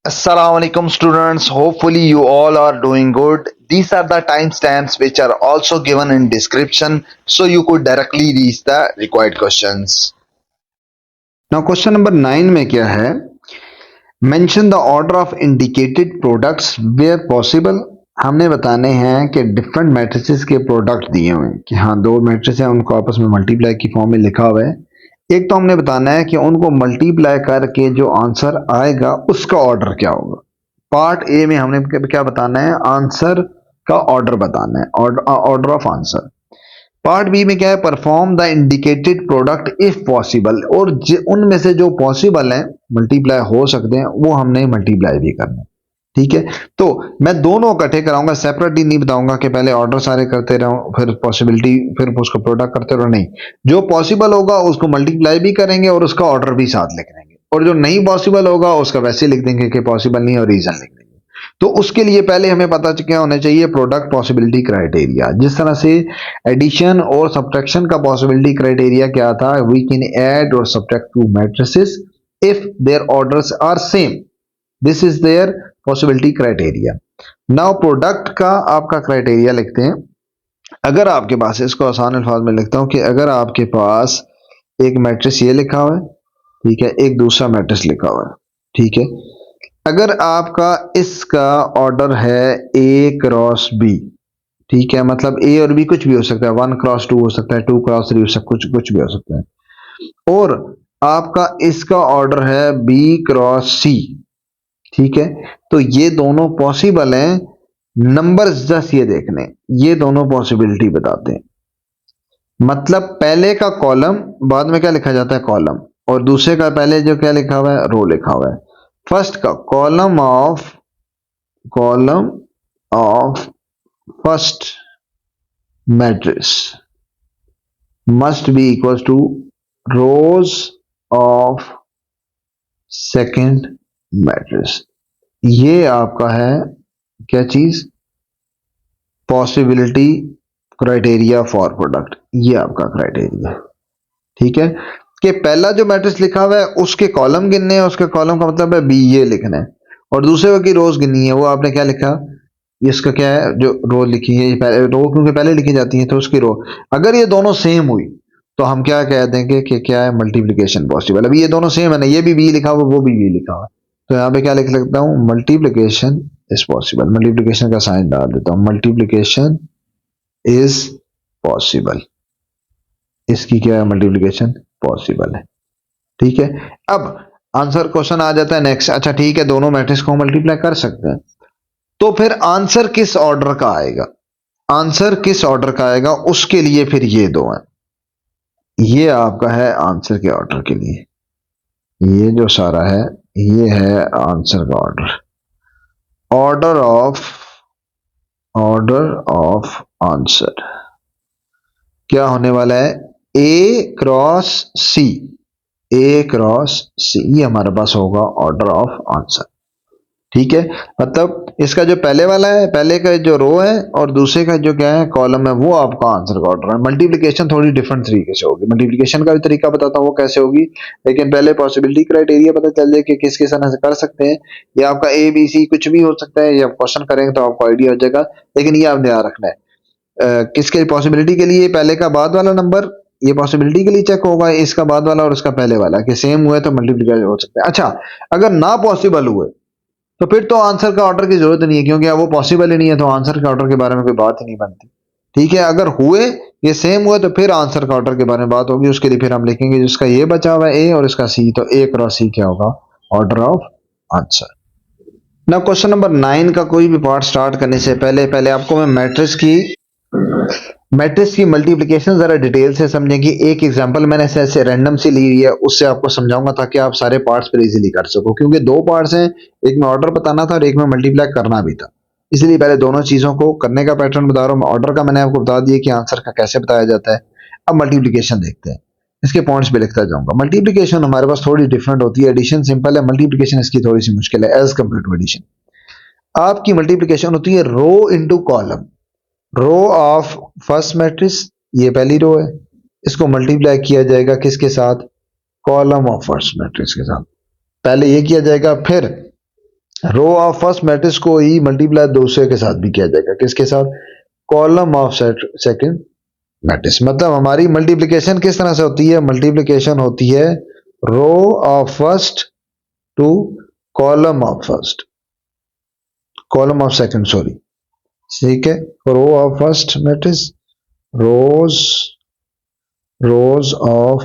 Assalamualaikum students. Hopefully you all are doing good. These are the timestamps which are also given in description so you could directly reach the required questions. Now question number 9 में क्या है? Mention the order of indicated products where possible. हमने बताने हैं कि different matrices के product दिए हुए हैं कि हाँ दो मैट्रिस हैं उनको आपस में मल्टीप्लाई की फॉर्म में लिखा हुआ है। एक तो हमने बताना है कि उनको मल्टीप्लाई करके जो आंसर आएगा उसका ऑर्डर क्या होगा। पार्ट ए में हमने क्या बताना है, आंसर का ऑर्डर बताना है, order of answer. Part B में क्या है, perform the indicated product if possible, और उनमें से जो पॉसिबल है मल्टीप्लाई हो सकते हैं वो हमने मल्टीप्लाई भी करना है। ठीक है, तो मैं दोनों इकट्ठे कराऊंगा, सेपरेटली नहीं बताऊंगा कि पहले ऑर्डर सारे करते रहो फिर पॉसिबिलिटी फिर उसको प्रोडक्ट करते रहो, नहीं। जो पॉसिबल होगा उसको मल्टीप्लाई भी करेंगे और उसका ऑर्डर भी साथ लिख देंगे, और जो नहीं पॉसिबल होगा उसका वैसे लिख देंगे कि पॉसिबल नहीं और रीजन लिख देंगे। तो उसके लिए पहले हमें पता क्या होना चाहिए, प्रोडक्ट पॉसिबिलिटी क्राइटेरिया। जिस तरह से एडिशन और सब्ट्रैक्शन का पॉसिबिलिटी क्राइटेरिया क्या था, वी कैन ऐड और subtract two matrices if their orders are same, this is their possibility criteria. Now product का आपका क्राइटेरिया लिखते हैं। अगर आपके पास, इसको आसान अल्फाज में लिखता हूं कि अगर आपके पास एक मैट्रिक्स ये लिखा हुआ है, ठीक है, एक दूसरा मैट्रिक्स लिखा हुआ है, ठीक है, अगर आपका इसका ऑर्डर है ए क्रॉस बी, ठीक है, मतलब ए और बी कुछ भी हो सकता है, 1 क्रॉस 2 हो सकता है, 2 क्रॉस 3 हो सकता है, कुछ भी हो सकता है, और आपका इसका ऑर्डर है बी क्रॉस सी, ठीक है, तो ये दोनों पॉसिबल हैं। नंबर्स जस्ट ये देखने, ये दोनों पॉसिबिलिटी बताते हैं। मतलब पहले का कॉलम बाद में क्या लिखा जाता है, कॉलम, और दूसरे का पहले जो क्या लिखा हुआ है, रो लिखा हुआ है। फर्स्ट का column of first matrix must be equal to rows of second matrix. ये आपका है क्या चीज, पॉसिबिलिटी क्राइटेरिया फॉर प्रोडक्ट, ये आपका क्राइटेरिया। ठीक है, कि पहला जो मैट्रिक्स लिखा हुआ है उसके कॉलम गिनने हैं, उसके कॉलम का मतलब है बी, ये लिखना है, और दूसरे की रोज गिननी है, वो आपने क्या लिखा, इसका क्या है, जो रो लिखी है रो क्योंकि पहले लिखी जाती है तो उसकी रो। अगर ये दोनों सेम हुई तो हम क्या कह देंगे कि क्या है, मल्टीप्लीकेशन पॉसिबल। अभी ये दोनों सेम है ना, ये भी बी लिखा हुआ वो भी बी लिखा हुआ, तो यहाँ पे क्या लिख सकता हूँ, मल्टीप्लीकेशन इज पॉसिबल। मल्टीप्लीकेशन का साइन डाल देता हूँ, मल्टीप्लीकेशन इज पॉसिबल, इसकी क्या है, मल्टीप्लीकेशन पॉसिबल है। ठीक है, अब आंसर क्वेश्चन आ जाता है नेक्स्ट। अच्छा ठीक है, दोनों मैट्रिक्स को मल्टीप्लाई कर सकते हैं, तो फिर आंसर किस ऑर्डर का आएगा, आंसर किस ऑर्डर का आएगा, उसके लिए फिर ये दो हैं, ये आपका है आंसर के ऑर्डर के लिए, ये जो सारा है ये है आंसर का ऑर्डर, ऑर्डर ऑफ आंसर क्या होने वाला है, ए क्रॉस सी, ए क्रॉस सी, ये हमारे पास होगा ऑर्डर ऑफ आंसर। ठीक है, मतलब इसका जो पहले वाला है, पहले का जो रो है और दूसरे का जो क्या है कॉलम है, वो आपका आंसर का ऑर्डर है। मल्टीप्लिकेशन थोड़ी डिफरेंट तरीके से होगी, मल्टीप्लिकेशन का भी तरीका बताता हूँ वो कैसे होगी, लेकिन पहले पॉसिबिलिटी क्राइटेरिया पता चल जाए कि किस किस तरह से कर सकते हैं। ये आपका ए बी सी कुछ भी हो सकता है, ये आप क्वेश्चन करेंगे तो आपको आइडिया हो जाएगा, लेकिन ये आप ध्यान रखना है किसके पॉसिबिलिटी के लिए, पहले का बाद वाला नंबर ये पॉसिबिलिटी के लिए चेक होगा, इसका बाद वाला और इसका पहले वाला कि सेम हुए तो मल्टीप्लीकेशन हो सकता है। अच्छा, अगर ना पॉसिबल हुए तो फिर तो आंसर का ऑर्डर की जरूरत नहीं है, क्योंकि वो पॉसिबल ही नहीं है, तो आंसर के ऑर्डर के बारे में कोई बात ही नहीं बनती। ठीक है, अगर हुए ये सेम हुए तो फिर आंसर का ऑर्डर के बारे में बात होगी, उसके लिए फिर हम लिखेंगे जिसका ये बचा हुआ है ए और इसका सी, तो ए क्रॉस सी क्या होगा, ऑर्डर ऑफ आंसर। ना क्वेश्चन नंबर 9 का कोई भी पार्ट स्टार्ट करने से पहले पहले आपको मैं मैट्रिक्स की मल्टीप्लिकेशन जरा डिटेल से समझेंगे। एक एग्जांपल मैंने ऐसे रैंडम से ली है, उससे आपको समझाऊंगा ताकि आप सारे पार्ट्स पर इजीली कर सको, क्योंकि दो पार्ट्स हैं, एक में ऑर्डर बताना था और एक में मल्टीप्लाई करना भी था, इसलिए पहले दोनों चीजों को करने का पैटर्न बता रहा हूँ। ऑर्डर का मैंने आपको बता दिया कि आंसर का कैसे बताया जाता है। अब मल्टीप्लिकेशन देखते हैं, इसके पॉइंट्स पे लिखता जाऊंगा। मल्टीप्लिकेशन हमारे पास थोड़ी डिफरेंट होती है, एडिशन सिंपल है, मल्टीप्लिकेशन इसकी थोड़ी सी मुश्किल है एज कम्पेयर टू एडिशन। आपकी मल्टीप्लिकेशन होती है row into column, row of first matrix, ये पहली रो है, इसको मल्टीप्लाई किया जाएगा किसके साथ, कॉलम ऑफ फर्स्ट मैट्रिक्स के साथ, पहले ये किया जाएगा, फिर रो ऑफ फर्स्ट मैट्रिक्स को ही मल्टीप्लाई दूसरे के साथ भी किया जाएगा, किसके साथ, कॉलम ऑफ सेकंड मैट्रिक्स। मतलब हमारी मल्टीप्लिकेशन किस तरह से होती है, मल्टीप्लिकेशन होती है row of first to column of first, column of second sorry, ठीक है। Row of first matrix, rows rows of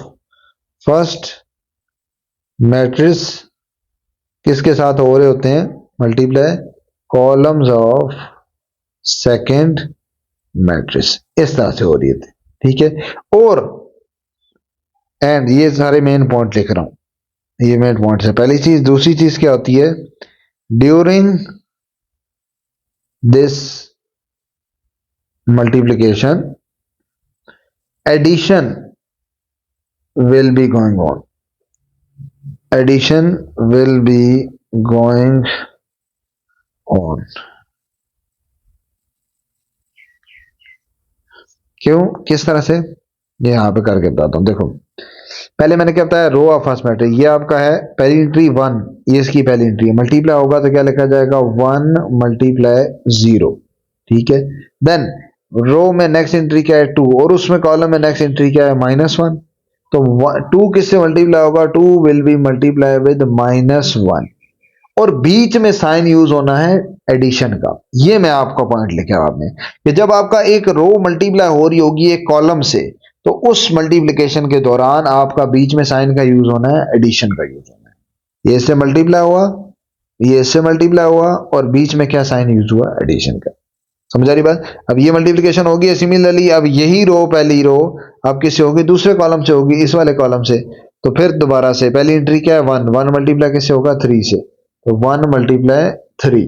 first matrix किसके साथ हो रहे होते हैं, multiply columns of second matrix, इस तरह से हो रही है, ठीक है। और एंड ये सारे मेन पॉइंट लिख रहा हूं, ये मेन पॉइंट है। पहली चीज, दूसरी चीज क्या होती है, during this multiplication addition will be going on, addition will be going on. क्यों, किस तरह से, ये यहां पे करके बताता हूं। देखो पहले मैंने क्या बताया, रो ऑफ फर्स्ट मैट्रिक्स, ये आपका है पहली एंट्री 1, ये इसकी पहली एंट्री है, मल्टीप्लाई होगा तो क्या लिखा जाएगा 1 मल्टीप्लाई 0, ठीक है। देन रो में नेक्स्ट एंट्री क्या है 2, और उसमें कॉलम में नेक्स्ट एंट्री क्या है -1, तो 2 किससे मल्टीप्लाई होगा, 2 विल बी मल्टीप्लाई विद -1, और बीच में साइन यूज होना है एडिशन का। ये मैं आपका पॉइंट लिखा है आपने, कि जब आपका एक रो मल्टीप्लाई हो रही होगी एक कॉलम से, तो उस मल्टीप्लिकेशन के दौरान आपका बीच में साइन का यूज होना है, एडिशन का यूज होना है। ये इससे मल्टीप्लाई हुआ, ये इससे मल्टीप्लाई हुआ, और बीच में क्या साइन यूज हुआ, एडिशन का। समझ आ रही बात। अब ये मल्टीप्लिकेशन होगी, सिमिलरली अब यही रो, पहली रो अब किससे होगी, दूसरे कॉलम से होगी, इस वाले कॉलम से। तो फिर दोबारा से पहली एंट्री क्या है 1, 1 मल्टीप्लाई किससे होगा 3 से, तो 1 मल्टीप्लाई 3।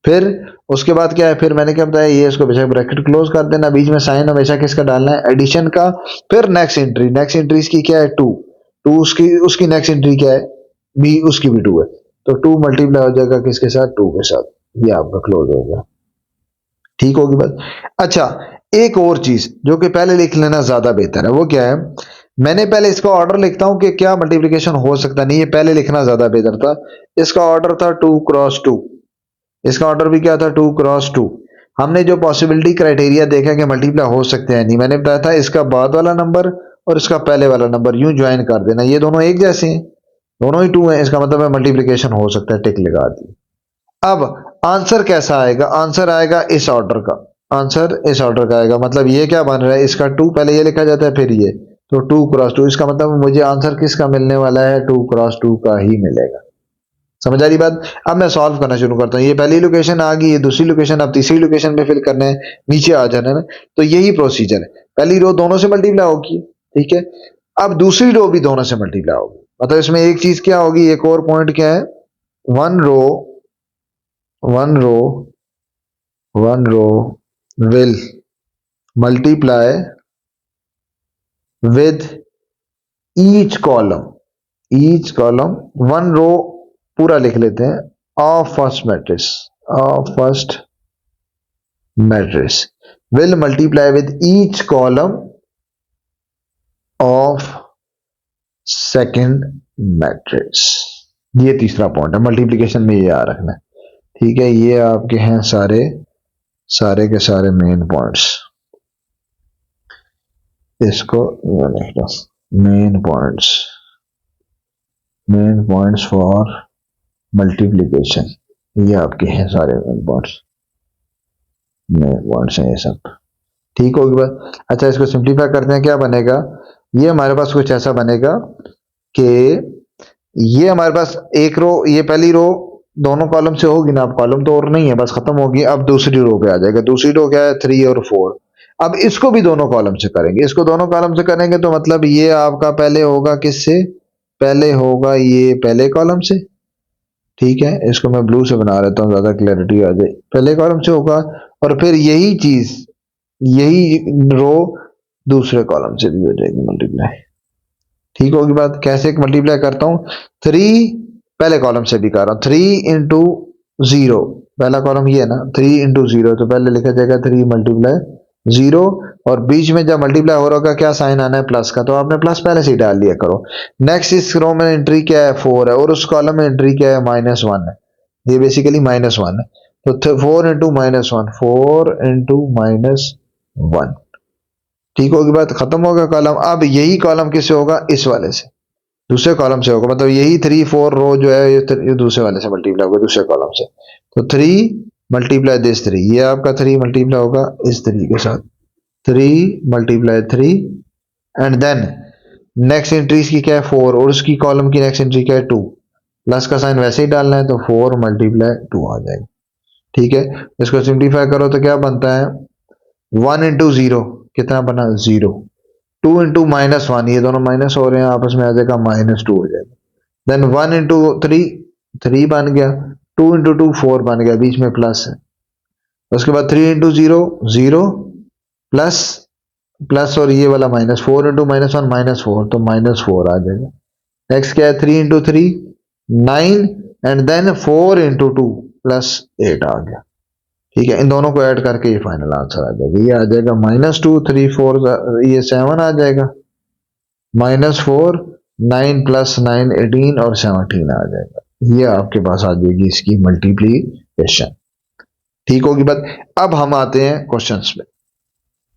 फिर उसके बाद क्या है, फिर मैंने क्या बताया, ये इसको बेशक ब्रैकेट क्लोज कर देना, बीच में साइन हमेशा किसका डालना है, एडिशन का। फिर नेक्स्ट एंट्री, नेक्स्ट एंट्री इसकी क्या है 2, 2 उसकी नेक्स्ट एंट्री क्या है, बी उसकी भी 2 है, तो 2 मल्टीप्लाई हो जाएगा किसके साथ, 2 के साथ, ये आपका क्लोज हो गया, ठीक होगी बात। अच्छा एक और चीज जो कि पहले लिख लेना ज्यादा बेहतर है, वो क्या है, मैंने पहले इसका ऑर्डर लिखता हूं कि क्या मल्टीप्लिकेशन हो सकता नहीं, ये पहले लिखना ज्यादा बेहतर था। इसका ऑर्डर था 2 क्रॉस 2, इसका ऑर्डर भी क्या था 2 क्रॉस 2। हमने जो पॉसिबिलिटी क्राइटेरिया देखा कि मल्टीप्लाई हो सकते हैं नहीं, मैंने बताया था इसका बाद वाला नंबर और इसका पहले वाला नंबर यूं ज्वाइन कर देना, ये दोनों एक जैसे हैं, दोनों ही 2 हैं, इसका मतलब है मल्टीप्लिकेशन हो सकता है, टिक लगा दी। अब आंसर कैसा आएगा, आंसर आएगा इस ऑर्डर का, आंसर इस ऑर्डर का आएगा। मतलब ये क्या बन रहा है, इसका 2 पहले ये लिखा जाता है फिर ये, तो 2 क्रॉस 2, इसका मतलब मुझे आंसर किसका मिलने वाला है, 2 क्रॉस 2 का ही मिलेगा। समझ आ रही बात। अब मैं सॉल्व करना शुरू करता हूँ, ये पहली लोकेशन आ गई, ये दूसरी लोकेशन, अब तीसरी लोकेशन पे फिल करना है, नीचे आ जाना है ना। तो यही प्रोसीजर है, पहली रो दोनों से मल्टीप्लाई होगी, ठीक है। अब दूसरी रो भी दोनों से मल्टीप्लाई होगी, मतलब इसमें एक चीज क्या होगी, एक और पॉइंट क्या है, one row one row one row will multiply with each column, one row पूरा लिख लेते हैं, of first matrix will multiply with each column of second matrix. ये तीसरा पॉइंट है, मल्टीप्लिकेशन में ये याद रखना है, ठीक है। ये आपके हैं सारे के सारे मेन पॉइंट्स, इसको मेन पॉइंट्स फॉर मल्टीप्लिकेशन, ये आपके हैं सारे मेन पॉइंट्स हैं ये सब, ठीक होगी बात। अच्छा इसको सिंप्लीफाई करते हैं, क्या बनेगा, ये हमारे पास कुछ ऐसा बनेगा कि ये हमारे पास एक रो, ये पहली रो दोनों कॉलम से होगी ना, अब कॉलम तो और नहीं है, बस खत्म होगी। अब दूसरी रो पे आ जाएगा, दूसरी रो क्या है 3 और 4। अब इसको भी दोनों कॉलम से करेंगे, इसको दोनों कॉलम से करेंगे तो मतलब ये आपका पहले होगा किससे, पहले होगा ये पहले कॉलम से, ठीक है। इसको मैं ब्लू से बना लेता हूँ, ज्यादा क्लैरिटी आ जाए, पहले कॉलम से होगा, और फिर यही चीज, यही रो दूसरे कॉलम से भी हो जाएगी मल्टीप्लाई, ठीक होगी बात। कैसे मल्टीप्लाई करता हूं, 3 पहले कॉलम से भी कर रहा हूं, 3 इंटू 0, पहला कॉलम ये है ना, 3 इंटू 0, तो पहले लिखा जाएगा 3 मल्टीप्लाई 0, और बीच में जब मल्टीप्लाई हो रहा होगा क्या साइन आना है प्लस का, तो आपने प्लस पहले से ही डाल दिया करो। नेक्स्ट इस रो में एंट्री क्या है 4 है, और उस कॉलम में एंट्री क्या है -1 है, ये बेसिकली -1 है, तो 4 इंटू -1, 4 इंटू -1। ठीक होगी बात, खत्म होगा कॉलम। अब यही कॉलम किससे होगा, इस वाले से, दूसरे कॉलम से होगा, मतलब यही 3 4 रो जो है ये दूसरे वाले से मल्टीप्लाई होगा, दूसरे कॉलम से। तो 3 मल्टीप्लाई दिस 3, ये आपका 3 मल्टीप्लाई होगा इस 3 के साथ, 3 multiply 3, and then next entry की क्या है 4, और उसकी कॉलम की नेक्स्ट एंट्री क्या है 2। प्लस का साइन वैसे ही डालना है, तो 4 मल्टीप्लाई 2 आ जाएगा। ठीक है, इसको सिंप्लीफाई करो तो क्या बनता है, 1 इंटू 0 कितना बना, 0। 2 इंटू -1, ये दोनों माइनस हो रहे हैं, आपस में आ जाएगा -2 हो जाएगा। देन 1 इंटू 3, 3 बन गया, 2 इंटू 2 4 बन गया, बीच में प्लस है। उसके बाद 3 इंटू 0 0, प्लस प्लस और ये वाला माइनस, 4 इंटू -1 -4, तो -4 आ जाएगा। नेक्स्ट क्या है, 3 into 3 9, and then 4 into 2 plus 8 आ गया। ठीक है, इन दोनों को ऐड करके ये फाइनल आंसर आ जाएगा, ये आ जाएगा -2 3 4, ये 7 आ जाएगा, -4 9 प्लस 9 18 और 17 आ जाएगा। ये आपके पास आ जाएगी इसकी मल्टीप्लीकेशन। ठीक होगी बात। अब हम आते हैं क्वेश्चंस में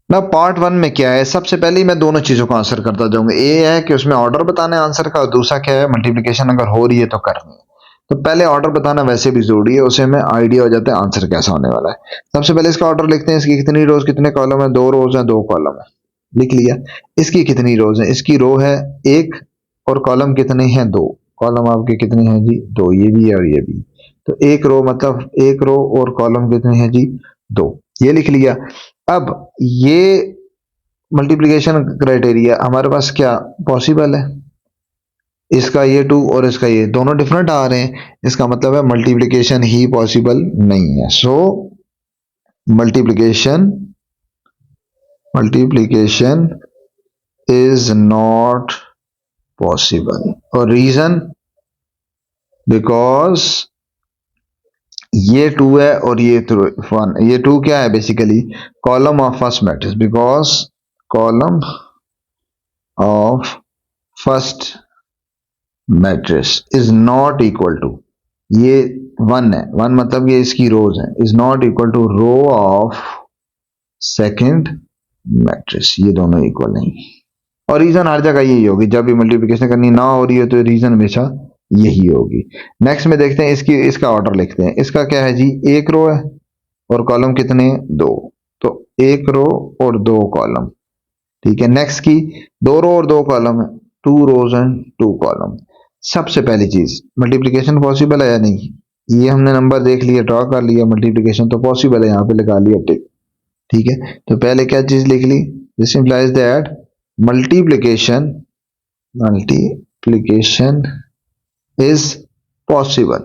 ना। पार्ट 1 में क्या है, सबसे पहले मैं दोनों चीजों को आंसर करता जाऊंगा। ए है कि उसमें ऑर्डर बताना है आंसर का, और दूसरा क्या है, मल्टीप्लिकेशन अगर हो रही है तो करनी है। तो पहले ऑर्डर बताना वैसे भी जरूरी है, उसे हमें आइडिया हो जाता है आंसर कैसा होने वाला है। सबसे पहले इसका ऑर्डर लिखते हैं, इसकी कितनी रोज कितने कॉलम है, 2 रोज है 2 कॉलम है, लिख लिया। इसकी कितनी रोज है, इसकी रो है 1, और कॉलम कितने हैं 2, कॉलम आपके कितने हैं जी 2, ये भी है और ये भी। तो एक रो मतलब एक रो, और कॉलम कितने हैं जी 2, ये लिख लिया। अब ये मल्टीप्लिकेशन क्राइटेरिया हमारे पास क्या पॉसिबल है, इसका ये 2 और इसका ये दोनों डिफरेंट आ रहे हैं, इसका मतलब है मल्टीप्लिकेशन ही पॉसिबल नहीं है। So multiplication multiplication is not possible, और रीजन बिकॉज ये 2 है और ये 1, ये 2 क्या है basically column of first matrix, because column of first matrix is not equal to, ये 1 है, 1 मतलब ये इसकी रोज है, is not equal to row of second matrix, ये दोनों इक्वल नहीं। और रीजन हर जगह यही होगी, जब भी मल्टीप्लिकेशन करनी ना हो रही है तो रीजन हमेशा यही होगी। नेक्स्ट में देखते हैं इसका ऑर्डर लिखते हैं। इसका क्या है जी, एक रो है और कॉलम कितने 2, तो एक रो और 2 कॉलम। ठीक है, नेक्स्ट की 2 रो और 2 कॉलम है, 2 रोज एंड 2 कॉलम। सबसे पहली चीज मल्टीप्लिकेशन पॉसिबल है या नहीं, ये हमने नंबर देख लिया, ड्रॉ कर लिया, मल्टीप्लिकेशन तो पॉसिबल है, यहाँ पे लगा लिया टिक। ठीक है, तो पहले क्या चीज लिख ली, this implies that multiplication is possible.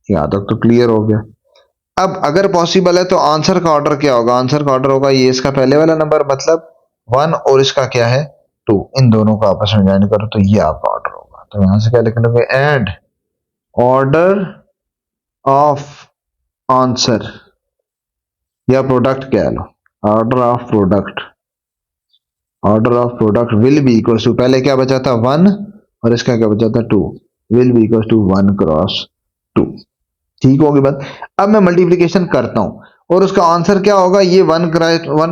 यहां तक तो क्लियर हो गया। अब अगर पॉसिबल है तो आंसर का ऑर्डर क्या होगा, आंसर का ऑर्डर होगा ये इसका पहले वाला नंबर मतलब 1, और इसका क्या है 2, इन दोनों को आपस में ज्वाइन करो तो ये आपका ऑर्डर होगा। तो यहां से क्या लिख लोगे, एंड ऑर्डर ऑफ आंसर या प्रोडक्ट कह लो, order of product will be equal to, पहले क्या बचा था 1 और इसका क्या बचा था 2, will be equal to 1 cross 2। ठीक होगी बात। अब मैं मल्टीप्लिकेशन करता हूं और उसका आंसर क्या होगा, ये 1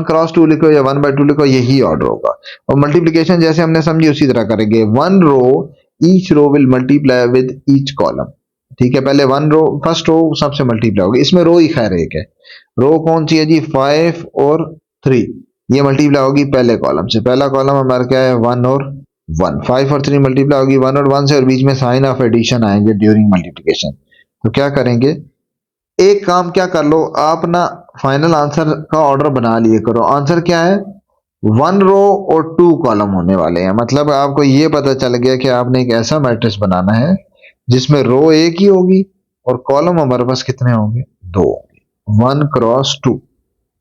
क्रॉस 2 लिखो या 1/2 लिखो, यही ऑर्डर होगा। और मल्टीप्लिकेशन जैसे हमने समझी उसी तरह करेंगे, 1 row each row will multiply with each column. ठीक है, पहले 1 रो फर्स्ट रो सबसे मल्टीप्लाई होगी, इसमें रो ही खैर एक है, रो कौन सी है जी 5 और 3, ये मल्टीप्लाई होगी पहले कॉलम से, पहला कॉलम हमारा क्या है 1 और 1, 5 और 3 मल्टीप्लाई होगी 1 और 1 से, और बीच में साइन ऑफ एडिशन आएंगे ड्यूरिंग मल्टीप्लिकेशन। तो क्या करेंगे, एक काम क्या कर लो आप ना, फाइनल आंसर का ऑर्डर बना लिए करो। आंसर क्या है 1 रो और 2 कॉलम होने वाले हैं, मतलब आपको ये पता चल गया कि आपने एक ऐसा मैट्रिक्स बनाना है जिसमें रो एक ही होगी और कॉलम हमारे पास कितने होंगे 2, 1 क्रॉस 2।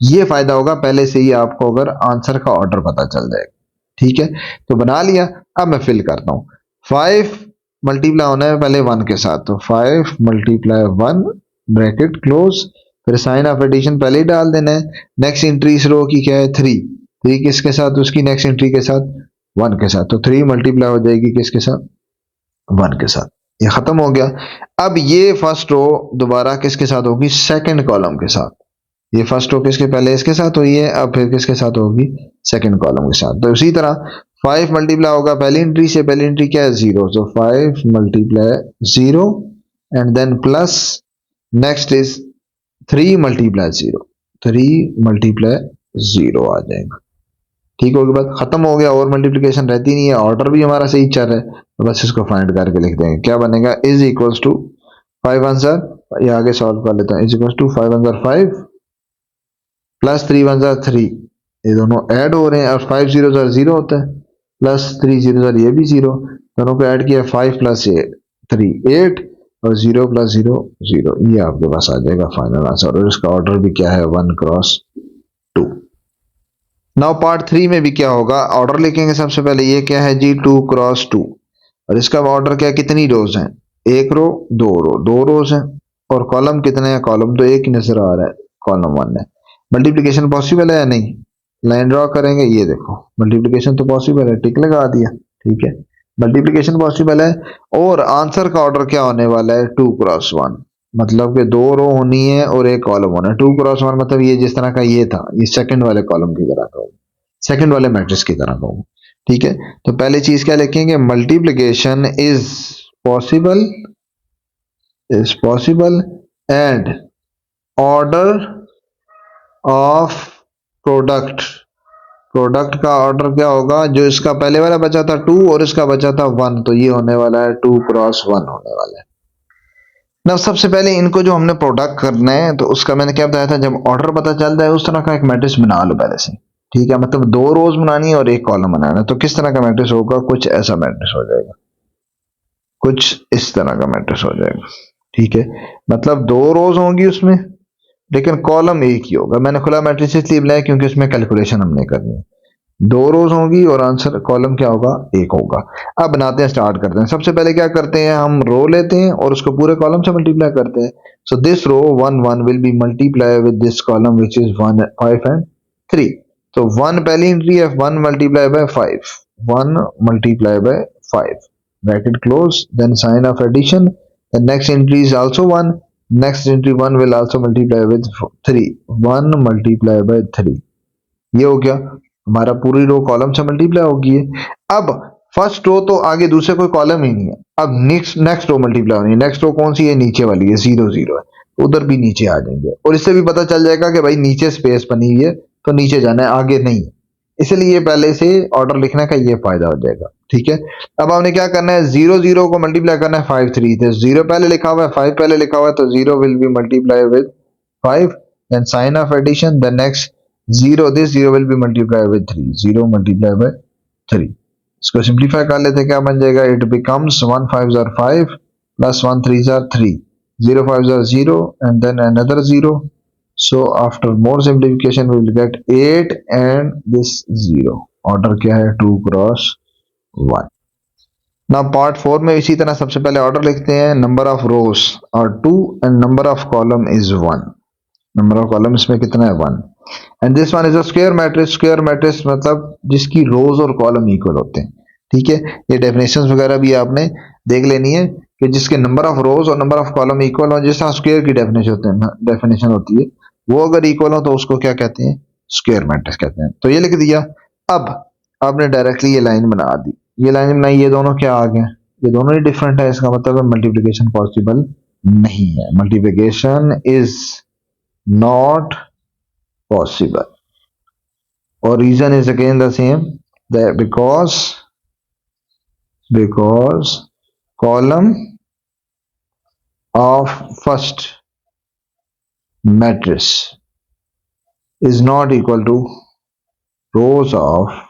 ये फायदा होगा पहले से ही आपको अगर आंसर का ऑर्डर पता चल जाएगा। ठीक है, तो बना लिया। अब मैं फिल करता हूं, 5 मल्टीप्लाई होना है पहले 1 के साथ, तो 5 मल्टीप्लाई 1 ब्रैकेट क्लोज, फिर साइन ऑफ एडिशन पहले ही डाल देना है। नेक्स्ट एंट्री इस रो की क्या है 3 किसके साथ, उसकी नेक्स्ट एंट्री के साथ 1 के साथ, तो 3 मल्टीप्लाई हो जाएगी किसके साथ 1 के साथ। ये खत्म हो गया। अब ये फर्स्ट रो दोबारा किसके साथ होगी, सेकंड कॉलम के साथ। ये फर्स्ट रो किसके पहले इसके साथ हुई है, अब फिर किसके साथ होगी, सेकंड कॉलम के साथ। तो इसी तरह 5 मल्टीप्लाई होगा पहली एंट्री से, पहली एंट्री क्या है 0, तो 5 multiply 0 and then plus next is 3 multiply 0, 3 multiply 0 आ जाएगा। ठीक होगी बात, खत्म हो गया, और मल्टीप्लिकेशन रहती नहीं है, ऑर्डर भी हमारा सही चल रहा है, तो बस इसको फाइंड करके लिख देंगे। क्या बनेगा, इज इक्वल्स टू 5 आंसर, ये आगे सॉल्व कर लेते हैं, is equals to 5 answer 5 plus 3 answer 3, ये दोनों ऐड हो रहे हैं और 5 जीरो 0 होता है, प्लस 3 जीरो ये भी 0, दोनों को ऐड किया 5 प्लस 3 8 और 0 प्लस 0 0, ये आपके पास आ जाएगा फाइनल आंसर। और इसका ऑर्डर भी क्या है 1 क्रॉस 2। नाउ पार्ट 3 में भी क्या होगा, ऑर्डर लिखेंगे सबसे पहले, ये क्या है जी 2 क्रॉस 2, और इसका ऑर्डर क्या, कितनी रोज हैं, एक रो दो रोज हैं, और कॉलम कितने हैं, कॉलम तो एक ही नजर आ रहा है, कॉलम 1 है। मल्टीप्लिकेशन पॉसिबल है या नहीं, लाइन ड्रॉ करेंगे, ये देखो मल्टीप्लिकेशन तो पॉसिबल है, टिक लगा दिया, ठीक है मल्टीप्लिकेशन पॉसिबल है। और आंसर का ऑर्डर क्या होने वाला है 2 क्रॉस 1, मतलब कि दो रो होनी है और एक कॉलम होना है। 2 क्रॉस 1 मतलब ये जिस तरह का ये था, ये सेकंड वाले कॉलम की तरह का होगा, सेकंड वाले मैट्रिक्स की तरह का होगा, ठीक है। तो पहली चीज क्या लिखेंगे, multiplication is possible and order of product, product का ऑर्डर क्या होगा, जो इसका पहले वाला बचा था 2 और इसका बचा था 1, तो ये होने वाला है 2 क्रॉस 1 होने वाला है ना। सबसे पहले इनको जो हमने प्रोडक्ट करना है, तो उसका मैंने क्या बताया था, जब ऑर्डर पता चलता है उस तरह का एक मैट्रिक्स बना लो पहले से, ठीक है, मतलब दो रोज बनानी है और एक कॉलम बनाना है। तो किस तरह का मैट्रिक्स होगा, कुछ ऐसा मैट्रिक्स हो जाएगा, कुछ इस तरह का मैट्रिक्स हो जाएगा, ठीक है। मतलब दो रोज होंगी उसमें, लेकिन कॉलम एक ही होगा। मैंने खुला मैट्रिक्स इसलिए बनाया क्योंकि उसमें कैलकुलेशन हमने करनी है। दो रोज होंगी और आंसर कॉलम क्या होगा, एक होगा। अब बनाते हैं, स्टार्ट करते हैं। सबसे पहले क्या करते हैं, हम रो लेते हैं और उसको पूरे कॉलम से मल्टीप्लाई करते हैं। So this row 1 1 will be multiply with this column which is 1 5 and 3। तो 1 पहली एंट्री है, 1 multiply by 5, 1 multiply by 5 bracket close, then sign of addition, the next entry is also 1, next entry 1 will also multiply with 3, 1 multiply by 3, ये हो गया हमारा, पूरी row column से multiply होगी है। अब फर्स्ट रो तो आगे दूसरे कोई कॉलम ही नहीं है, अब नेक्स्ट रो मल्टीप्लाई होनी है। नेक्स्ट रो कौन सी है, नीचे वाली है, 0 0 है, तो उधर भी नीचे आ जाएंगे, और इससे भी पता चल जाएगा कि भाई नीचे स्पेस बनी हुई है तो नीचे जाना है, आगे नहीं। इसलिए पहले से ऑर्डर लिखने का ये फायदा हो जाएगा, ठीक है। अब हमने क्या करना है, 0 0 को मल्टीप्लाई करना है 5 3, तो 0 पहले लिखा हुआ है, 5 पहले लिखा हुआ है, तो 0 will be multiply with 5, then sign of addition, the next 0, this 0 will be multiplied with 3, 0 multiplied by 3। इसको सिंप्लीफाई कर लेते हैं, क्या बन जाएगा, it becomes 1 5 are 5 plus 1 3 are 3, 0 5 are 0 and then another 0, so after more simplification we will get 8 and this 0, order क्या है 2 cross 1। ना पार्ट 4 में इसी तरह सबसे पहले ऑर्डर लिखते हैं, नंबर ऑफ रोज और 2 and number of column is 1, number of column इसमें कितना है 1, and this one is a square matrix. Square matrix मतलब जिसकी रोज और कॉलम इक्वल होते हैं, ठीक है। ये डेफिनेशंस वगैरह भी आपने देख लेनी है कि जिसके नंबर ऑफ रोज और नंबर ऑफ कॉलम इक्वल हो, जिस तरह स्क्वायर की डेफिनेशन होती है, वो अगर इक्वल हो तो उसको क्या कहते हैं, स्क्वायर मैट्रिक्स कहते हैं। तो ये लिख दिया। अब आपने डायरेक्टली ये लाइन बना दी, ये लाइन बनाई, ये दोनों क्या आ गए, ये दोनों ही डिफरेंट है, इसका मतलब है मल्टीप्लिकेशन पॉसिबल नहीं है, multiplication is not possible, or reason is again the same, that because column of first matrix is not equal to rows of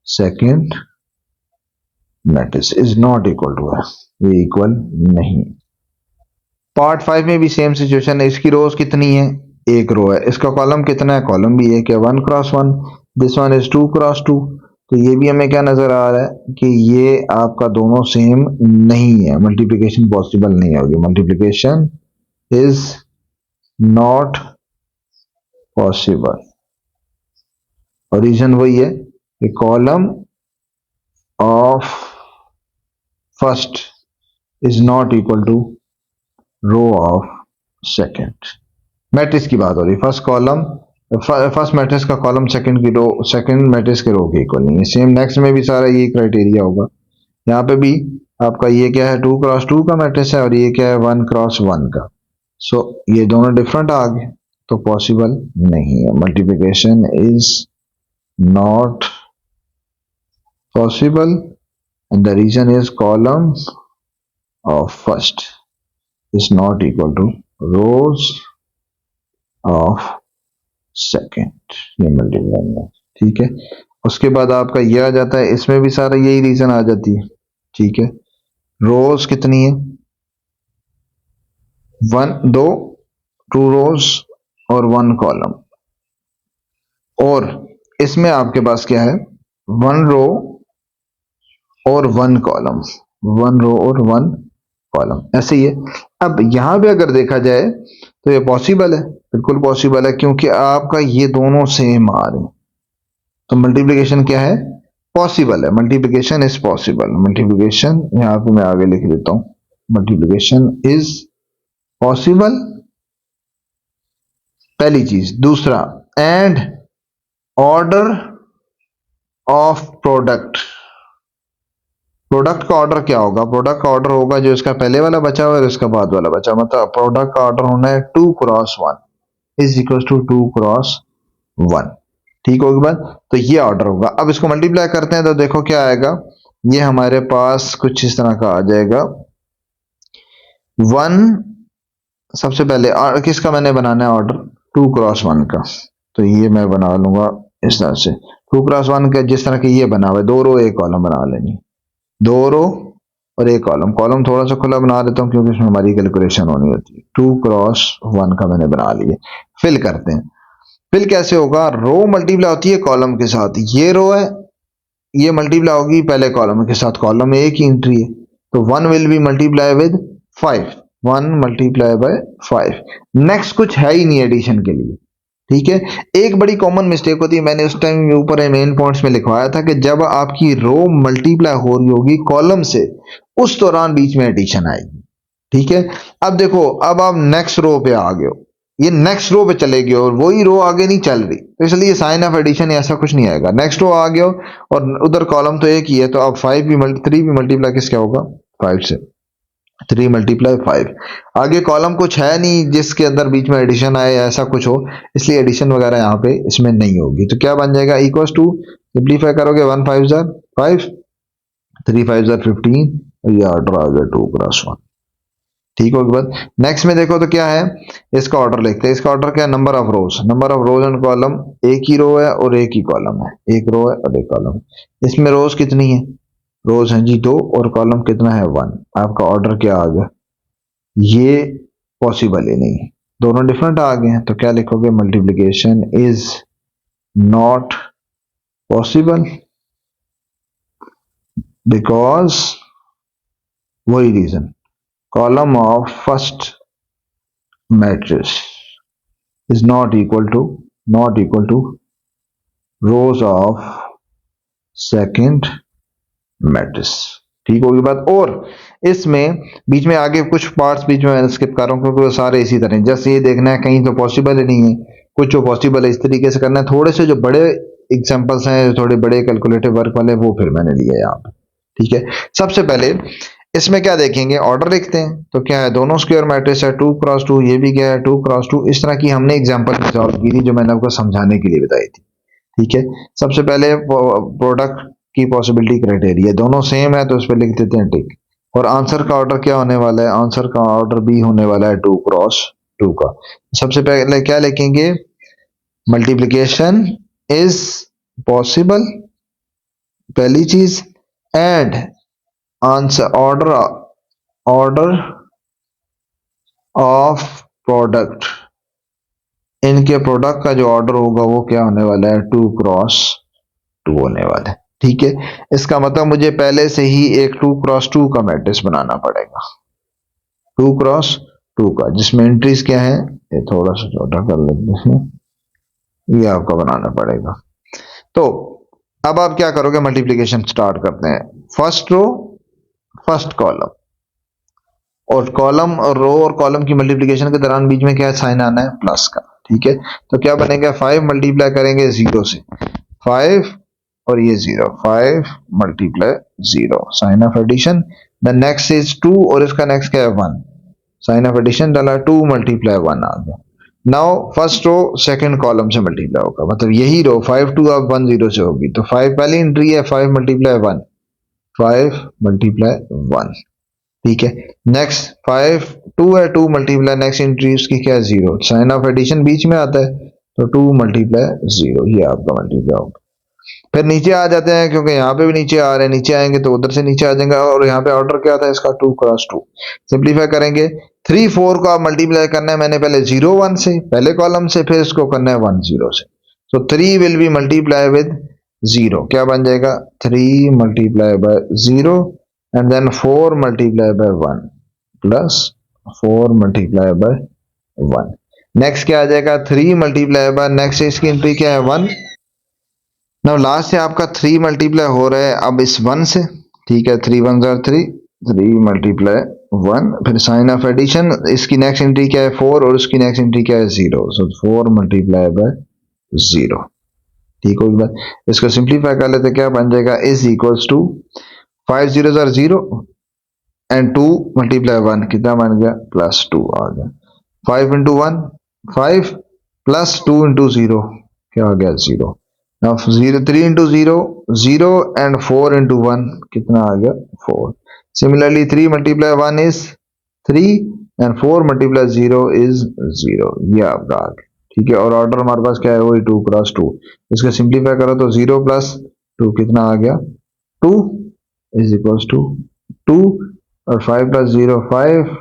second matrix is not equal to है, ये equal नहीं। Part 5 में भी same situation है, इसकी रोज कितनी है, एक रो है, इसका कॉलम कितना है, कॉलम भी एक है, 1 cross 1, this one is 2 cross 2। तो ये भी हमें क्या नजर आ रहा है कि ये आपका दोनों सेम नहीं है, मल्टीप्लिकेशन पॉसिबल नहीं होगी, मल्टीप्लिकेशन इज नॉट पॉसिबल। और रीजन वही है कि column of first is not equal to row of second. Matrix की बात हो रही, फर्स्ट कॉलम फर्स्ट मैट्रिक्स का कॉलम सेकंड की रो सेकंड मैट्रिक्स के रो के इक्वल नहीं है। सेम नेक्स्ट में भी सारा ये क्राइटेरिया होगा। यहाँ पे भी आपका ये क्या है, 2x2 का मैट्रिक्स है और ये क्या है, 1x1 का। सो ये दोनों डिफरेंट आ गए तो पॉसिबल नहीं है। Multiplication is not possible and the reason is column of first is not equal to rows of second. ये मल्टीप्लाई में, ठीक है। उसके बाद आपका ये आ जाता है, इसमें भी सारा यही रीजन आ जाती है, ठीक है। रोज कितनी है, दो, 2 रोज और 1 कॉलम। और इसमें आपके पास क्या है, 1 रो और 1 कॉलम, 1 रो और 1 कॉलम, ऐसे ही है। अब यहां पे अगर देखा जाए तो ये पॉसिबल है, बिल्कुल पॉसिबल है, क्योंकि आपका ये दोनों सेम आ रहे हैं। तो मल्टीप्लिकेशन क्या है, पॉसिबल है। Multiplication is possible. मल्टीप्लिकेशन यहां पे मैं आगे लिख देता हूं, मल्टीप्लिकेशन इज पॉसिबल, पहली चीज। दूसरा, and order of product. Product का ऑर्डर क्या होगा, प्रोडक्ट का ऑर्डर होगा जो इसका पहले वाला बचा हुआ है और इसका बाद वाला बचा, मतलब प्रोडक्ट का ऑर्डर होना है 2x1 is equal to 2x1, ठीक होगी बात। तो ये ऑर्डर होगा। अब इसको मल्टीप्लाई करते हैं तो देखो क्या आएगा, ये हमारे पास कुछ इस तरह का आ जाएगा। 1 सबसे पहले किसका मैंने बनाना है ऑर्डर, 2x1 का। तो ये मैं बना लूंगा इस तरह से, 2x1 का जिस तरह के ये बना हुआ है, 2 रो 1 कॉलम बना लेनी, 2 रो और 1 कॉलम। कॉलम थोड़ा सा खुला बना देता हूँ क्योंकि इसमें हमारी कैलकुलेशन होनी होती है। 2x1 का मैंने बना लिया। फिल करते हैं, फिल कैसे होगा, रो मल्टीप्लाई होती है कॉलम के साथ, ये रो है, ये मल्टीप्लाई होगी पहले कॉलम के साथ, कॉलम में एक ही एंट्री है, तो 1 will be multiply with 5, 1 multiply by 5। Next कुछ है ही नहीं एडिशन के लिए, ठीक है। एक बड़ी कॉमन मिस्टेक होती है, मैंने उस टाइम ऊपर मेन पॉइंट्स में लिखवाया था कि जब आपकी रो मल्टीप्लाई हो रही होगी कॉलम से, उस दौरान बीच में एडिशन आएगी, ठीक है। अब देखो, अब आप नेक्स्ट रो पे आ गए हो, ये नेक्स्ट रो पे चले गए और वही रो आगे नहीं चल रही, तो इसलिए साइन ऑफ एडिशन ऐसा कुछ नहीं आएगा। नेक्स्ट रो आ गए हो और उधर कॉलम तो एक ही है, तो अब 3 भी मल्टीप्लाई किसका होगा, 5 से, 3 मल्टीप्लाई 5। आगे कॉलम कुछ है नहीं जिसके अंदर बीच में एडिशन आए या ऐसा कुछ हो, इसलिए एडिशन वगैरह यहाँ पे इसमें नहीं होगी। तो क्या बन जाएगा, इक्वल टू, सिंप्लीफाई करोगे 1 5 जार 5, 3 5 जार 15, और ये ऑर्डर आ गया 2x1, ठीक होगी बात। नेक्स्ट में देखो तो क्या है, इसका ऑर्डर लिखते हैं। इसका ऑर्डर क्या है, number of rose, number of rose and column, एक ही रो है और एक ही कॉलम है, एक रो है और एक कॉलम। इसमें रोज कितनी है, रोज हैं जी 2 और कॉलम कितना है 1। आपका ऑर्डर क्या आ गया, ये पॉसिबल ही नहीं है, दोनों डिफरेंट आ गए हैं। तो क्या लिखोगे, multiplication is not possible because, वही reason, column of first matrix is not equal to rows of second matrix, ठीक होगी बात। और इसमें बीच में आगे कुछ पार्ट्स बीच में मैं स्किप कर रहा हूं क्योंकि वो सारे इसी तरह, जैसे ये देखना है कहीं तो पॉसिबल ही नहीं है, कुछ जो पॉसिबल है इस तरीके से करना है। थोड़े से जो बड़े एग्जांपल्स हैं, थोड़े बड़े कैलकुलेटिव वर्क वाले, वो फिर मैंने लिए यहाँ पे, ठीक है। सबसे पहले इसमें क्या देखेंगे, ऑर्डर लिखते हैं। तो क्या है, दोनों स्क्वायर मैट्रिक्स है 2x2, ये भी क्या है 2x2। इस तरह की हमने एग्जाम्पल सॉल्व की थी जो मैंने आपको समझाने के लिए बताई थी, ठीक है। सबसे पहले प्रोडक्ट की पॉसिबिलिटी क्राइटेरिया, दोनों सेम है तो उस पर लिख देते हैं टिक। और आंसर का ऑर्डर क्या होने वाला है, आंसर का ऑर्डर भी होने वाला है 2x2 का। सबसे पहले क्या लिखेंगे, मल्टीप्लिकेशन इज पॉसिबल, पहली चीज, and answer order of product, इनके प्रोडक्ट का जो ऑर्डर होगा वो क्या होने वाला है, 2x2 होने वाला है, ठीक है। इसका मतलब मुझे पहले से ही एक 2x2 का मैट्रिक्स बनाना पड़ेगा, 2x2 का, जिसमें एंट्रीज क्या है, ये थोड़ा सा छोटा कर लेते हैं, ये आपका बनाना पड़ेगा। तो अब आप क्या करोगे, मल्टीप्लिकेशन स्टार्ट करते हैं। फर्स्ट रो फर्स्ट कॉलम, और कॉलम और रो और कॉलम की मल्टीप्लिकेशन के दौरान बीच में क्या साइन आना है, प्लस का। ठीक है, तो क्या बनेगा, 5 मल्टीप्लाई करेंगे 0 से, 5 और ये 0, 5 multiply 0, sign of addition. The next is 2 और इसका नेक्स्ट क्या है 1, साइन ऑफ एडिशन डाला, 2 मल्टीप्लाई 1 आ गया। Now first row second column से मल्टीप्लाई होगा, मतलब यही रो 5 2 अब 1 0 से होगी, तो 5 पहली एंट्री है, 5 मल्टीप्लाई 1, 5 मल्टीप्लाई 1। ठीक है, नेक्स्ट 5 2 है, 2 मल्टीप्लाई नेक्स्ट एंट्री उसकी क्या है 0, साइन ऑफ एडिशन बीच में आता है, तो 2 मल्टीप्लाई 0, ये आपका मल्टीप्लाई होगा। फिर नीचे आ जाते हैं, क्योंकि यहाँ पे भी नीचे आ रहे हैं, नीचे आएंगे तो उधर से नीचे आ जाएंगे, और यहाँ पे ऑर्डर क्या था इसका 2 क्रॉस 2। सिंप्लीफाई करेंगे, 3 4 को आप मल्टीप्लाई करना है मैंने पहले 0 1 से पहले कॉलम से, फिर इसको करना है 1 0 से, तो 3 विल बी मल्टीप्लाई विद 0, क्या बन जाएगा 3 multiply by 0 and then 4 multiply by 1 plus 4 multiply by 1। Next क्या आ जाएगा 3 मल्टीप्लाई बाय, नेक्स्ट इसकी एंट्री क्या है 1। नाउ लास्ट से आपका 3 मल्टीप्लाई हो रहा है अब इस 1 से। ठीक है, 3 1 जार 3, 3 मल्टीप्लाई 1, फिर साइन ऑफ एडिशन, इसकी नेक्स्ट एंट्री क्या है 4 और उसकी नेक्स्ट एंट्री क्या है 0, सो 4 मल्टीप्लाई बाय 0। ठीक होगी बात, इसको सिंप्लीफाई कर लेते, क्या बन जाएगा इज इक्वल्स टू 5 0 जार 0 एंड 2 मल्टीप्लाई 1 कितना बन गया प्लस 2 आ गया, 5 इंटू 1 5 प्लस 2 इंटू 0 क्या आ गया 0। Now 0 3 into 0 0 and 4 into 1 कितना आ गया 4। Similarly 3 multiply 1 is 3 and 4 multiply 0 is 0, ये आपका आ गया। ठीक है, और ऑर्डर हमारे पास क्या है वही 2 क्रॉस 2, इसको सिंप्लीफाई करो तो 0 प्लस 2 कितना आ गया 2 इज इक्वल्स टू 2 और 5 प्लस 0 5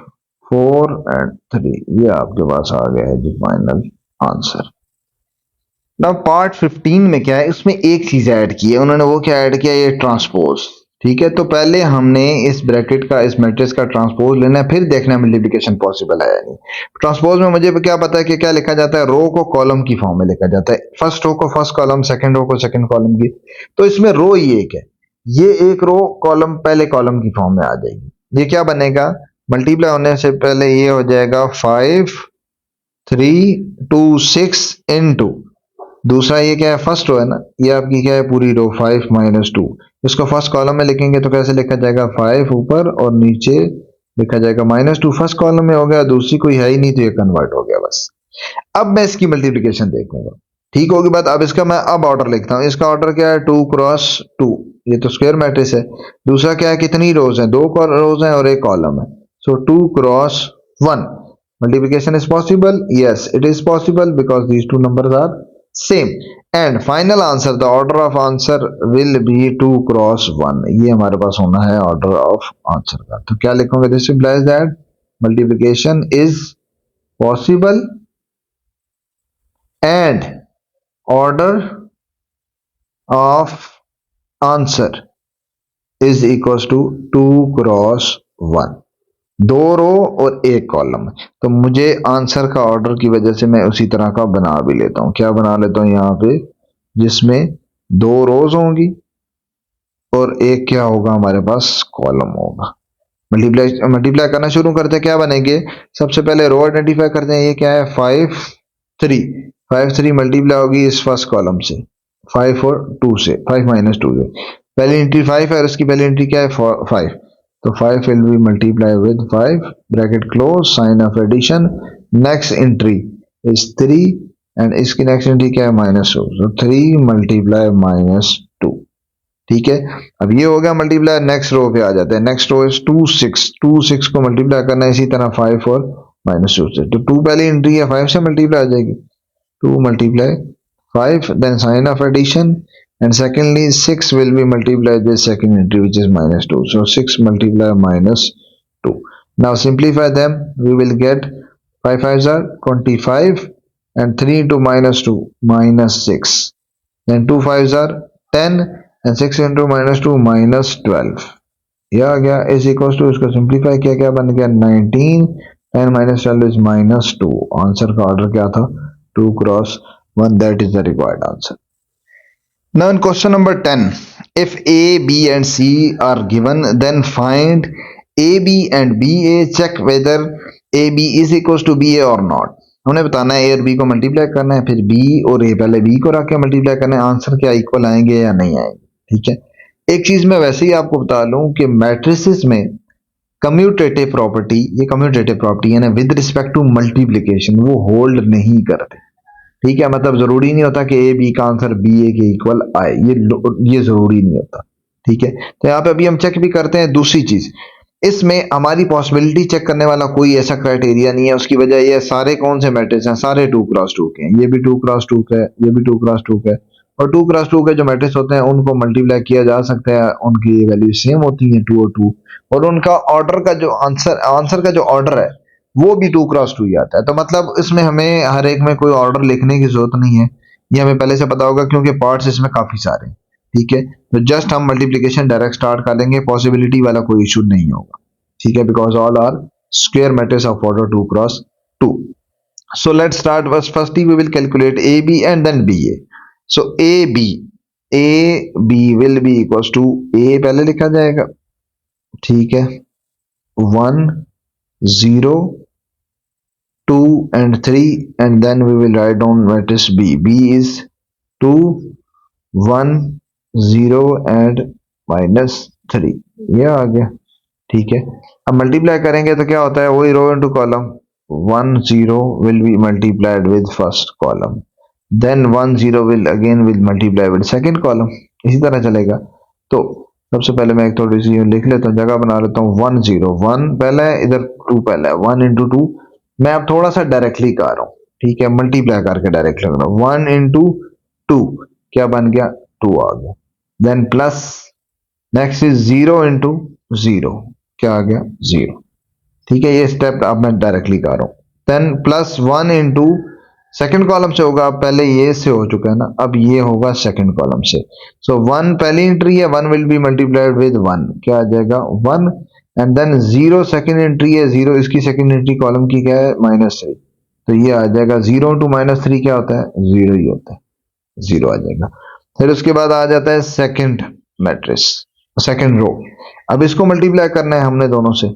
4 एंड 3, ये आपके पास आ गया है जी फाइनल आंसर। नाउ पार्ट 15 में क्या है, इसमें एक चीज ऐड की है उन्होंने, वो क्या ऐड किया, ये ट्रांसपोज। ठीक है, तो पहले हमने इस ब्रैकेट का इस मैट्रिक्स का ट्रांसपोज लेना है, फिर देखना है मल्टीप्लिकेशन पॉसिबल है या नहीं। ट्रांसपोज में मुझे क्या पता है कि क्या लिखा जाता है, रो को कॉलम की फॉर्म में लिखा जाता है, फर्स्ट रो को फर्स्ट कॉलम, सेकंड रो को सेकंड कॉलम की। तो इसमें रो ही एक है, ये एक रो कॉलम पहले कॉलम की फॉर्म में आ जाएगी। ये क्या बनेगा, मल्टीप्लाई होने से पहले ये हो जाएगा 5 3 2 6 इनटू, दूसरा ये क्या है फर्स्ट रो है ना, ये आपकी क्या है पूरी रो 5 माइनस 2, इसको फर्स्ट कॉलम में लिखेंगे तो कैसे लिखा जाएगा 5 ऊपर और नीचे लिखा जाएगा माइनस 2, फर्स्ट कॉलम में हो गया, दूसरी कोई है ही नहीं तो ये कन्वर्ट हो गया बस। अब मैं इसकी मल्टीप्लिकेशन देखूंगा, ठीक होगी बात। अब इसका मैं अब ऑर्डर लिखता हूँ, इसका ऑर्डर क्या है 2 क्रॉस 2, ये तो स्क्वायर मैट्रिक्स है। दूसरा क्या है, कितनी रोज है, 2 रोज है और एक कॉलम है, so 2 cross 1। Multiplication is possible, yes it is possible because these two numbers are same. And final answer, the order of answer will be 2 cross 1, ये हमारे पास होना है ऑर्डर ऑफ आंसर का। तो क्या लिखोगे, this implies that multiplication is possible and order of answer is equal to 2 cross 1, 2 row और एक कॉलम। तो मुझे आंसर का ऑर्डर की वजह से मैं उसी तरह का बना भी लेता हूं, क्या बना लेता हूं यहाँ पे, जिसमें 2 रोज होंगी और एक क्या होगा हमारे पास कॉलम होगा। मल्टीप्लाई करना शुरू करते हैं, क्या बनेंगे, सबसे पहले रो आइडेंटिफाई करते हैं, ये क्या है 5 3 मल्टीप्लाई होगी इस फर्स्ट कॉलम से 5 और 2 से, 5 माइनस 2 से, पहली एंट्री 5 है और इसकी पहली एंट्री क्या है 5, तो 5 will be multiplied with 5 bracket close, sign of addition, next entry is 3 and इसकी next entry क्या है minus 2, so 3 multiply minus 2। ठीक है, अब ये हो गया मल्टीप्लाई, नेक्स्ट रो पे आ जाते हैं, नेक्स्ट रो इज 2 6 को मल्टीप्लाई करना है इसी तरह 5 और माइनस 2 से, तो 2 पहली एंट्री है 5 से मल्टीप्लाई आ जाएगी, 2 multiply 5 then sign of addition, and secondly 6 will be multiplied with second entry which is minus 2, so 6 multiply minus 2. Now simplify them, we will get 5 5s are 25 and 3 into minus 2 minus 6, then 2 5s are 10 and 6 into minus 2 minus 12, यह आ गया is equals to, इसको simplify किया क्या बन गया 19, 10 minus 12 is minus 2। Answer का order क्या था 2 cross 1, that is the required answer. Now in question number 10, if A, B and C are given, then find A B and B A, check whether A B is equal to B A or not. हमने बताना है ए और B को multiply करना है, फिर B और ए, पहले बी को रख के मल्टीप्लाई करना है, आंसर क्या इक्वल आएंगे या नहीं आएंगे। ठीक है, एक चीज मैं वैसे ही आपको बता लूं कि मैट्रिसेस में कम्यूटेटिव प्रॉपर्टी, ये कम्यूटेटिव प्रॉपर्टी है ना, विद रिस्पेक्ट टू मल्टीप्लिकेशन वो होल्ड नहीं करते। ठीक है, मतलब जरूरी नहीं होता कि ए बी का आंसर बी ए के इक्वल आए, ये जरूरी नहीं होता। ठीक है, तो यहाँ पे अभी हम चेक भी करते हैं दूसरी चीज, इसमें हमारी पॉसिबिलिटी चेक करने वाला कोई ऐसा क्राइटेरिया नहीं है। उसकी वजह ये सारे कौन से मैट्रिक्स हैं, सारे 2x2 के हैं, ये भी 2x2 का है, ये भी 2x2 का है, और 2x2 के जो मैट्रिक्स होते हैं उनको मल्टीप्लाई किया जा सकता है, उनकी वैल्यू सेम होती है 2 और 2, और उनका ऑर्डर का जो आंसर का जो ऑर्डर है वो भी 2x2 ही आता है। तो मतलब इसमें हमें हर एक में कोई ऑर्डर लिखने की जरूरत नहीं है, ये हमें पहले से पता होगा क्योंकि पार्ट्स इसमें काफी सारे हैं। ठीक है, तो जस्ट हम मल्टीप्लिकेशन डायरेक्ट स्टार्ट कर लेंगे, पॉसिबिलिटी वाला कोई इशू नहीं होगा। ठीक है, because all are square matrix of order 2x2। so let's start with firstly we will calculate AB and then BA। so AB will be equals to A पहले लिखा जाएगा, ठीक है, 1 0 2 and 3 and then we will write down matrix B is 2 1 0 and -3, ये आ गया। ठीक है, अब मल्टीप्लाई करेंगे तो क्या होता है, वही रो into column, 1 0 will be multiplied with first column, then 1 0 will again will multiply with second column, इसी तरह चलेगा। तो सबसे पहले मैं एक थोड़ी सी लिख लेता हूँ, जगह बना लेता हूँ, 1 0 1 पहले है, इधर 2 पहले है, 1 इंटू 2, मैं अब थोड़ा सा डायरेक्टली कर रहा हूँ। ठीक है, मल्टीप्लाई करके डायरेक्ट लग रहा हूँ, 1 इंटू 2 क्या बन गया, 2 आ गया, then plus next is 0 into 0 क्या आ गया, 0। ठीक है, ये स्टेप अब मैं डायरेक्टली कर रहा हूं, then plus 1 into second column से होगा, पहले ये से हो चुका है ना, अब ये होगा सेकेंड कॉलम से। सो 1 पहली एंट्री है, 1 विल बी मल्टीप्लाइड विद 1, क्या आ जाएगा 1, एंड देन 0 सेकेंड एंट्री है, 0 इसकी सेकेंड एंट्री कॉलम की क्या है, -3, तो ये आ जाएगा 0 इंटू -3 क्या होता है, 0 ही होता है, 0 आ जाएगा। फिर उसके बाद आ जाता है सेकेंड मैट्रिक्स, सेकेंड रो, अब इसको मल्टीप्लाई करना है हमने दोनों से।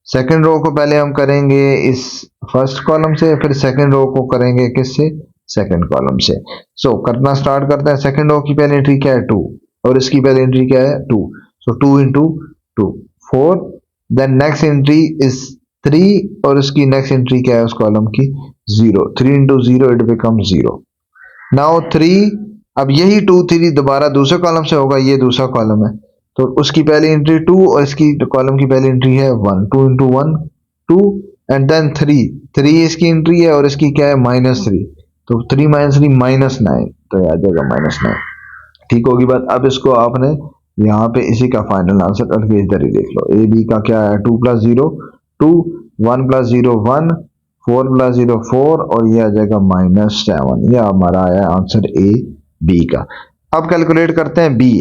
सेकेंड रो को पहले हम करेंगे इस फर्स्ट कॉलम से, फिर सेकेंड रो को करेंगे किससे, सेकेंड कॉलम से। सो करना स्टार्ट करते हैं, सेकेंड रो की पहली एंट्री क्या है 2 और इसकी पहली एंट्री क्या है 2, so 2 into 2 4, then next entry is 3 और इसकी नेक्स्ट एंट्री क्या है उस कॉलम की 0, 3 इंटू 0 इट बिकम 0। नाउ 3, अब यही 2 3 दोबारा दूसरे कॉलम से होगा, ये दूसरा कॉलम है, तो उसकी पहली एंट्री 2 और इसकी कॉलम की पहली एंट्री है 1, 2 इंटू 1 2, एंड देन 3 इसकी एंट्री है और इसकी क्या है -3, तो 3 -3 -9, तो आ जाएगा -9। ठीक होगी बात। अब इसको आपने यहाँ पे इसी का फाइनल आंसर करके इधर ही देख लो, ए बी का क्या है 2 + 0 2, 1 + 0 1, 4 + 0 4 और ये आ जाएगा -7, ये हमारा आया आंसर ए बी का। अब कैलकुलेट करते हैं बी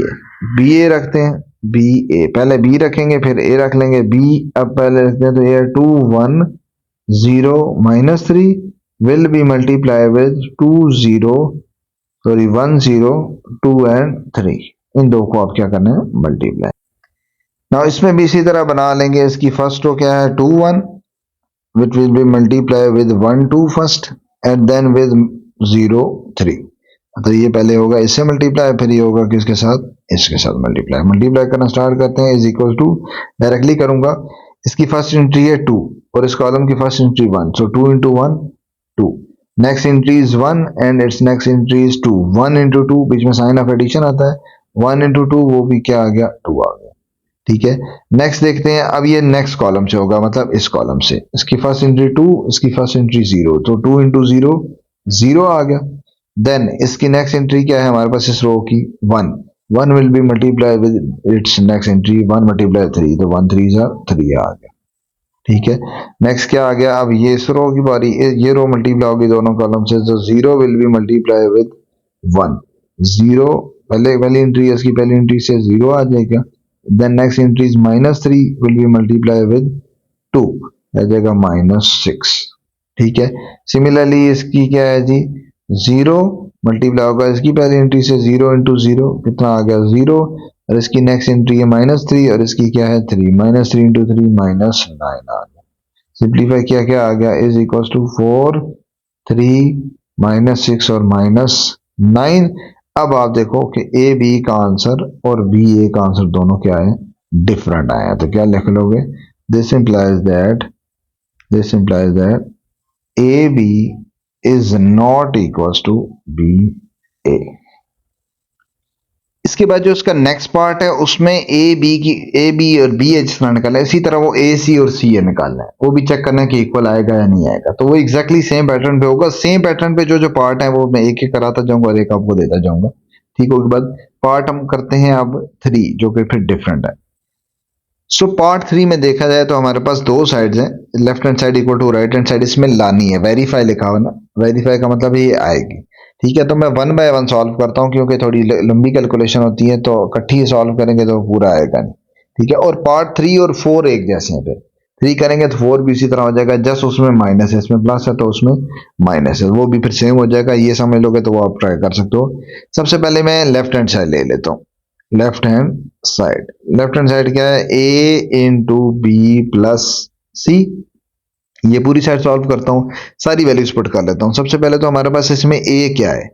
ए रखते हैं, बी ए पहले बी रखेंगे फिर ए रख लेंगे, बी अब पहले रखते हैं तो ये 2 1 0 -3 will be multiply with 2 0 sorry 1 0 2 and 3, इन दो को आप क्या करना है मल्टीप्लाई। नाउ इसमें भी इसी तरह बना लेंगे, इसकी फर्स्ट रो क्या है 2 1 which will be multiply with 1 2 first and then with 0 3, तो ये पहले होगा इससे मल्टीप्लाई, फिर ये होगा किसके साथ, इसके साथ मल्टीप्लाई करना स्टार्ट करते हैं, इज इक्वल टू डायरेक्टली करूंगा, इसकी फर्स्ट एंट्री है 2 और इस कॉलम की first entry 1, so 2 into 1 2, next entry is 1 and it's next entry is 2, 1 into 2 बीच में साइन ऑफ एडिशन आता है, 1 इंटू 2 वो भी क्या आ गया 2 आ गया। ठीक है, नेक्स्ट देखते हैं, अब ये नेक्स्ट कॉलम से होगा, मतलब इस कॉलम से, इसकी फर्स्ट एंट्री 2 इसकी फर्स्ट एंट्री 0, तो 2 इंटू 0 0 आ गया, देन इसकी नेक्स्ट एंट्री क्या है हमारे पास इस रो की 1 will be multiply with its next entry 1 multiply 3, तो 1 3 3 आ गया। ठीक है, नेक्स्ट क्या आ गया, अब ये इस रो की बारी, ये रो मल्टीप्लाई होगी दोनों कॉलम से, तो 0 विल बी मल्टीप्लाई विद 1 0, पहली एंट्री इसकी पहली एंट्री से 0 आ जाएगा, then next entry is -3 will be multiply with 2 आ जाएगा -6। ठीक है, सिमिलरली इसकी क्या है जी 0 मल्टीप्लाई होगा इसकी पहली एंट्री से 0 इंटू 0 कितना आ गया 0, और इसकी नेक्स्ट एंट्री है -3 और इसकी क्या है 3, -3 इंटू 3 -9 आ गया। सिंप्लीफाई किया क्या आ गया इज इक्वल टू 4 3 -6 और -9। अब आप देखो कि ए बी का आंसर और बी ए का आंसर दोनों क्या है डिफरेंट आया, तो क्या लिख लोगे this implies that A B is not equal to B A. इसके बाद जो उसका नेक्स्ट पार्ट है उसमें ए बी और बी ए जितना निकाला है, इसी तरह वो ए सी और सी ए निकालना है, वो भी चेक करना है कि इक्वल आएगा या नहीं आएगा। तो वो एग्जैक्टली सेम पैटर्न पे होगा। सेम पैटर्न पे जो जो पार्ट है वो मैं एक एक कराता जाऊंगा और एक आपको देता जाऊंगा। ठीक होगी बात। पार्ट हम करते हैं अब 3 जो कि फिर डिफरेंट है। सो पार्ट 3 में देखा जाए तो हमारे पास दो साइड्स हैं, left hand side equal to right hand side, इसमें लानी है, वेरीफाई लिखा हुआ ना, वेरीफाई का मतलब ये आएगी। ठीक है, तो मैं 1 बाय 1 सॉल्व करता हूँ क्योंकि थोड़ी लंबी कैलकुलेशन होती है, तो इकट्ठी सॉल्व करेंगे तो पूरा आएगा नहीं। ठीक है, और पार्ट 3 और 4 एक जैसे हैं, फिर 3 करेंगे तो 4 भी इसी तरह हो जाएगा, जस्ट उसमें माइनस है, इसमें प्लस है तो उसमें माइनस है, वो भी फिर सेम हो जाएगा। ये समझ लोगे तो वो आप ट्राई कर सकते हो। सबसे पहले मैं लेफ्ट हैंड साइड ले लेता हूँ। लेफ्ट हैंड साइड क्या है ए इंटू बी प्लस सी। ये पूरी साइड सॉल्व करता हूं, सारी वैल्यूज पुट कर लेता हूं। सबसे पहले तो हमारे पास इसमें ए क्या है,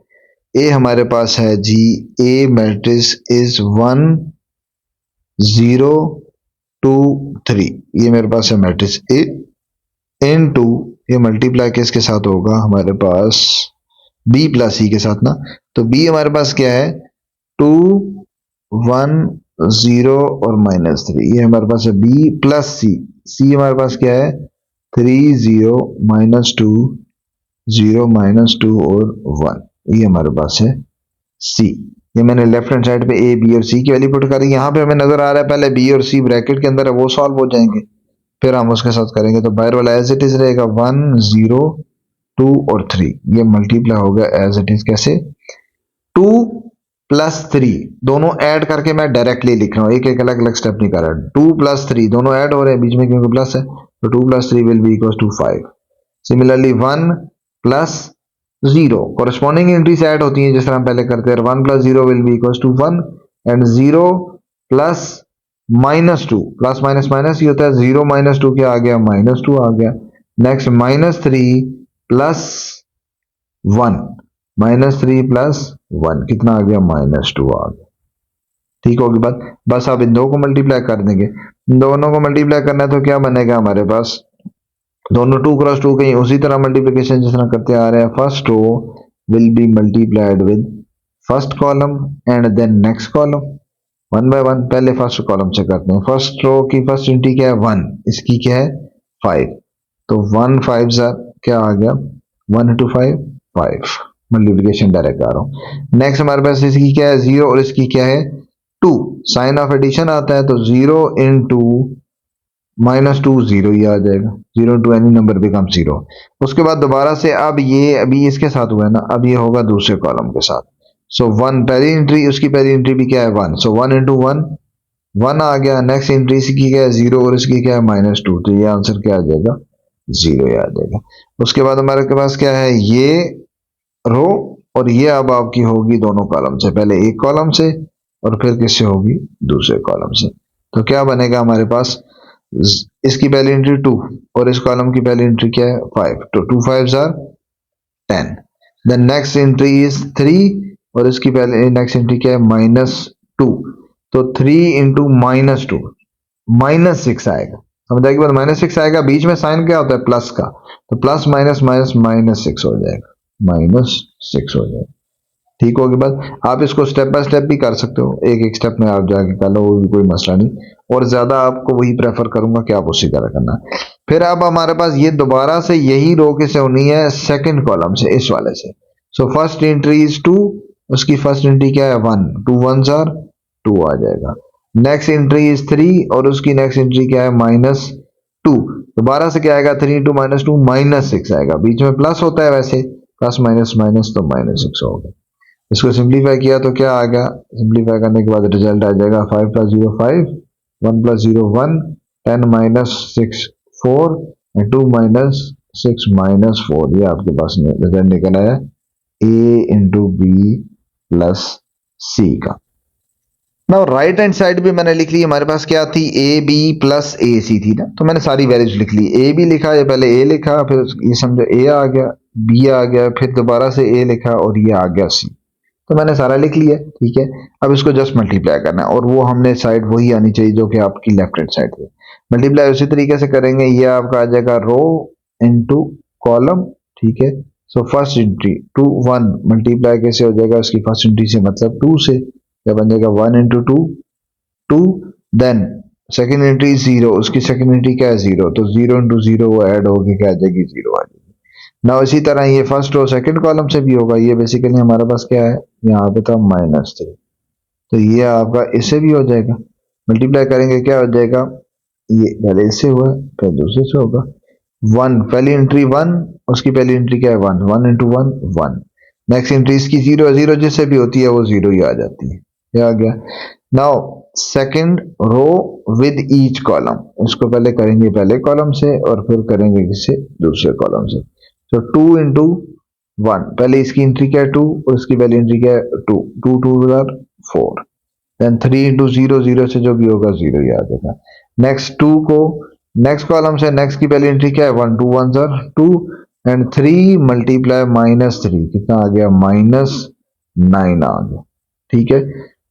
ए हमारे पास है जी ए मैट्रिक्स इज 1 0 2 3, ये मेरे पास है मैट्रिक्स ए इनटू, ये मल्टीप्लाई किसके साथ होगा हमारे पास बी प्लस सी के साथ ना, तो बी हमारे पास क्या है 2 1 0 और -3, ये हमारे पास है बी प्लस सी। सी हमारे पास क्या है 3 0 -2 0 -2 और 1, ये हमारे पास है सी। ये मैंने लेफ्ट हैंड साइड पे ए बी और सी की वैल्यू पुट करी। यहाँ पे हमें नजर आ रहा है पहले बी और सी ब्रैकेट के अंदर है, वो सॉल्व हो जाएंगे, फिर हम उसके साथ करेंगे। तो बाहर वाला एज इट इज रहेगा 1 0 2 और 3, ये मल्टीप्लाई हो गया एज इट इज कैसे 2 प्लस 3, दोनों ऐड करके मैं डायरेक्टली लिख रहा हूँ, एक एक अलग अलग स्टेप नहीं कर रहा। 2 प्लस 3 दोनों ऐड हो रहे हैं बीच में क्योंकि प्लस है, तो 2 plus 3 will be equal to 5। Similarly 1 plus 0 corresponding entries add होती हैं जिस तरह हम पहले करते हैं। 1 plus 0 will be equal to 1 and 0 plus -2, plus minus minus ही होता है, 0 -2 क्या आ गया -2 आ गया। नेक्स्ट -3 प्लस 1, -3 प्लस 1 कितना आ गया -2 आ गया। ठीक होगी बात। बस अब इन दो को मल्टीप्लाई कर देंगे, इन दोनों को मल्टीप्लाई करना है तो क्या बनेगा हमारे पास, दोनों 2 क्रॉस 2 कहीं उसी तरह मल्टीप्लिकेशन जिस तरह करते आ रहे हैं। First row will be multiplied with first column and then next column, 1 by 1। पहले फर्स्ट कॉलम से करते हैं। फर्स्ट रो की फर्स्ट एंट्री क्या है 1, इसकी क्या है 5, तो 1 5 क्या आ गया 1 इंटू 5 5, मल्टीप्लिकेशन डायरेक्ट आ रहा हूँ। नेक्स्ट हमारे पास इसकी क्या है 0 और इसकी क्या है 2, साइन ऑफ एडिशन आता है तो 0 इंटू -2 0 ही आ जाएगा, 0 इंटू एनी नंबर बिकम 0। उसके बाद दोबारा से अब ये अभी इसके साथ हुआ है ना, अब ये होगा दूसरे कॉलम के साथ। सो 1 पहली एंट्री, उसकी पहली एंट्री भी क्या है 1, सो 1 इंटू 1 1 आ गया। नेक्स्ट एंट्री इसकी क्या है 0 और इसकी क्या है -2, तो ये आंसर क्या आ जाएगा 0 ही आ जाएगा। उसके बाद हमारे के पास क्या है ये रो, और ये अब आपकी होगी दोनों कॉलम से, पहले एक कॉलम से और फिर किससे होगी दूसरे कॉलम से। तो क्या बनेगा हमारे पास, इसकी पहली एंट्री 2 और इस कॉलम की पहली एंट्री क्या है 5, तो 2 5 are 10। Then next entry is 3 और इसकी पहले नेक्स्ट एंट्री क्या है -2, तो 3 इंटू -2 -6 आएगा। समझ आएगी बात, -6 आएगा। बीच में साइन क्या होता है प्लस का, तो प्लस माइनस माइनस -6 हो जाएगा, -6 हो जाएगा। ठीक होगी बात। आप इसको स्टेप बाय स्टेप भी कर सकते हो, एक एक स्टेप में आप जाके कर लो, वो भी कोई मसला नहीं, और ज्यादा आपको वही प्रेफर करूंगा कि आप उसी तरह करना। फिर अब हमारे पास ये दोबारा से यही रो किसे होनी है सेकंड कॉलम से, इस वाले से। सो फर्स्ट एंट्री इज 2, उसकी फर्स्ट एंट्री क्या है 1, 2 1s आर 2 आ जाएगा। नेक्स्ट एंट्री इज 3 और उसकी नेक्स्ट एंट्री क्या है -2, दोबारा से क्या आएगा 3 इंटू -2 -6 आएगा। बीच में प्लस होता है वैसे, प्लस माइनस माइनस तो -6 हो गया। इसको सिंप्लीफाई किया तो क्या आ गया, सिंप्लीफाई करने के बाद रिजल्ट आ जाएगा 5 + 0 5, 1 + 0 1, 10 - 6 4 एंड 2 - 6 -4, ये आपके पास रिजल्ट निकल आया ए इंटू बी प्लस सी का। ना राइट हैंड साइड भी मैंने लिख ली, हमारे पास क्या थी, ए बी प्लस ए सी थी ना, तो मैंने सारी वैल्यूज लिख ली। ए बी लिखा, ये पहले ए लिखा, फिर ये समझो ए आ गया, बी आ गया, फिर दोबारा से ए लिखा और ये आ गया सी। तो मैंने सारा लिख लिया, ठीक है। अब इसको जस्ट मल्टीप्लाई करना है और वो हमने साइड वही आनी चाहिए जो कि आपकी लेफ्ट हैंड साइड है। मल्टीप्लाई उसी तरीके से करेंगे, ये आपका आ जाएगा रो इनटू कॉलम, ठीक है। सो फर्स्ट एंट्री 2 1 मल्टीप्लाई कैसे हो जाएगा, उसकी फर्स्ट एंट्री से मतलब 2 से, क्या बन जाएगा 1 इंटू 2 2, देन सेकेंड एंट्री 0, उसकी सेकेंड एंट्री क्या है 0, तो 0 इंटू 0 वो ऐड होगी, क्या आ जाएगी 0 आ जाएगी। ना इसी तरह ये फर्स्ट रो सेकंड कॉलम से भी होगा, ये बेसिकली हमारे पास क्या है, यहाँ पे था -3, तो ये आपका इससे भी हो जाएगा। मल्टीप्लाई करेंगे क्या हो जाएगा, ये पहले इससे हुआ फिर दूसरे से होगा। 1 पहली एंट्री 1, उसकी पहली एंट्री क्या है 1, 1 इंटू 1 1, नेक्स्ट एंट्री इसकी 0 0 जिससे भी होती है वो 0 ही आ जाती है, ये आ गया। Now second row with each column, इसको पहले करेंगे पहले कॉलम से और फिर करेंगे किससे, दूसरे कॉलम से। तो 2 इंटू 1, पहले इसकी एंट्री क्या है 2 और इसकी पहली एंट्री क्या है 2, 2 2 4, देन 3 इंटू 0 0 से जो भी होगा 0 ही आ जाएगा। नेक्स्ट 2 को नेक्स्ट कॉलम से, नेक्स्ट की पहली एंट्री क्या है 1 2 1 2 एंड 3 मल्टीप्लाई -3, कितना आ गया -9 आ गया, ठीक है।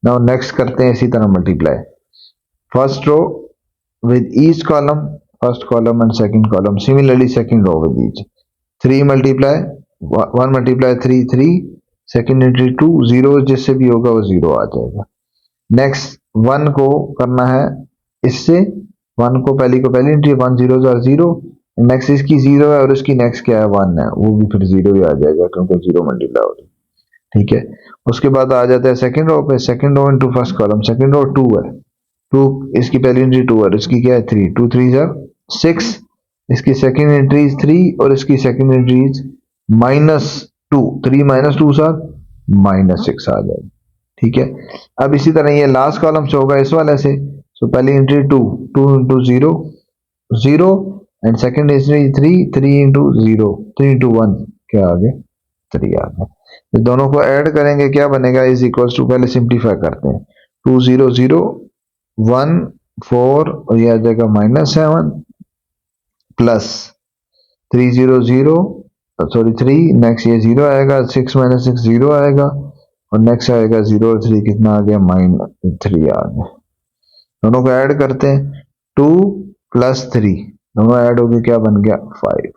नाउ नेक्स्ट करते हैं इसी तरह multiply, first row with each column, first column and second column, similarly second row with each, 3 multiply 1 multiply 3 3, second entry 2 0 जिससे भी होगा वो 0 आ जाएगा। नेक्स्ट 1 को करना है इससे, 1 को पहली एंट्री 1 0 0, नेक्स्ट इसकी 0 है और इसकी नेक्स्ट क्या है 1 है, वो भी फिर 0 ही आ जाएगा क्योंकि 0 मल्टीप्लाई हो रही है, ठीक है। उसके बाद आ जाता है सेकंड रो पे, second row into first column, second row 2 है, 2 इसकी पहली एंट्री 2 है, इसकी क्या है 3, 2 3 6, इसकी सेकंड एंट्री 3 और इसकी सेकंड एंट्री -2, 3 -2 सर -6 आ जाएगी, ठीक है। अब इसी तरह ये लास्ट कॉलम से होगा इस वाले से, सो पहली entry 2 2 into 0 0 and second entry 3 3 into 0 3 into 1 क्या आ गया 3 आ गया। इस दोनों को ऐड करेंगे क्या बनेगा, इज इक्वल टू, पहले सिंप्लीफाई करते हैं, 2 0 0 1 4 और ये आ जाएगा -7 प्लस 3 0 0 सॉरी 3, नेक्स्ट ये 0 आएगा, 6 -6 0 आएगा और नेक्स्ट आएगा 0 और 3 कितना आ गया -3 आ गया। दोनों को ऐड करते हैं, 2 प्लस 3 दोनों ऐड हो गए, क्या बन गया 5,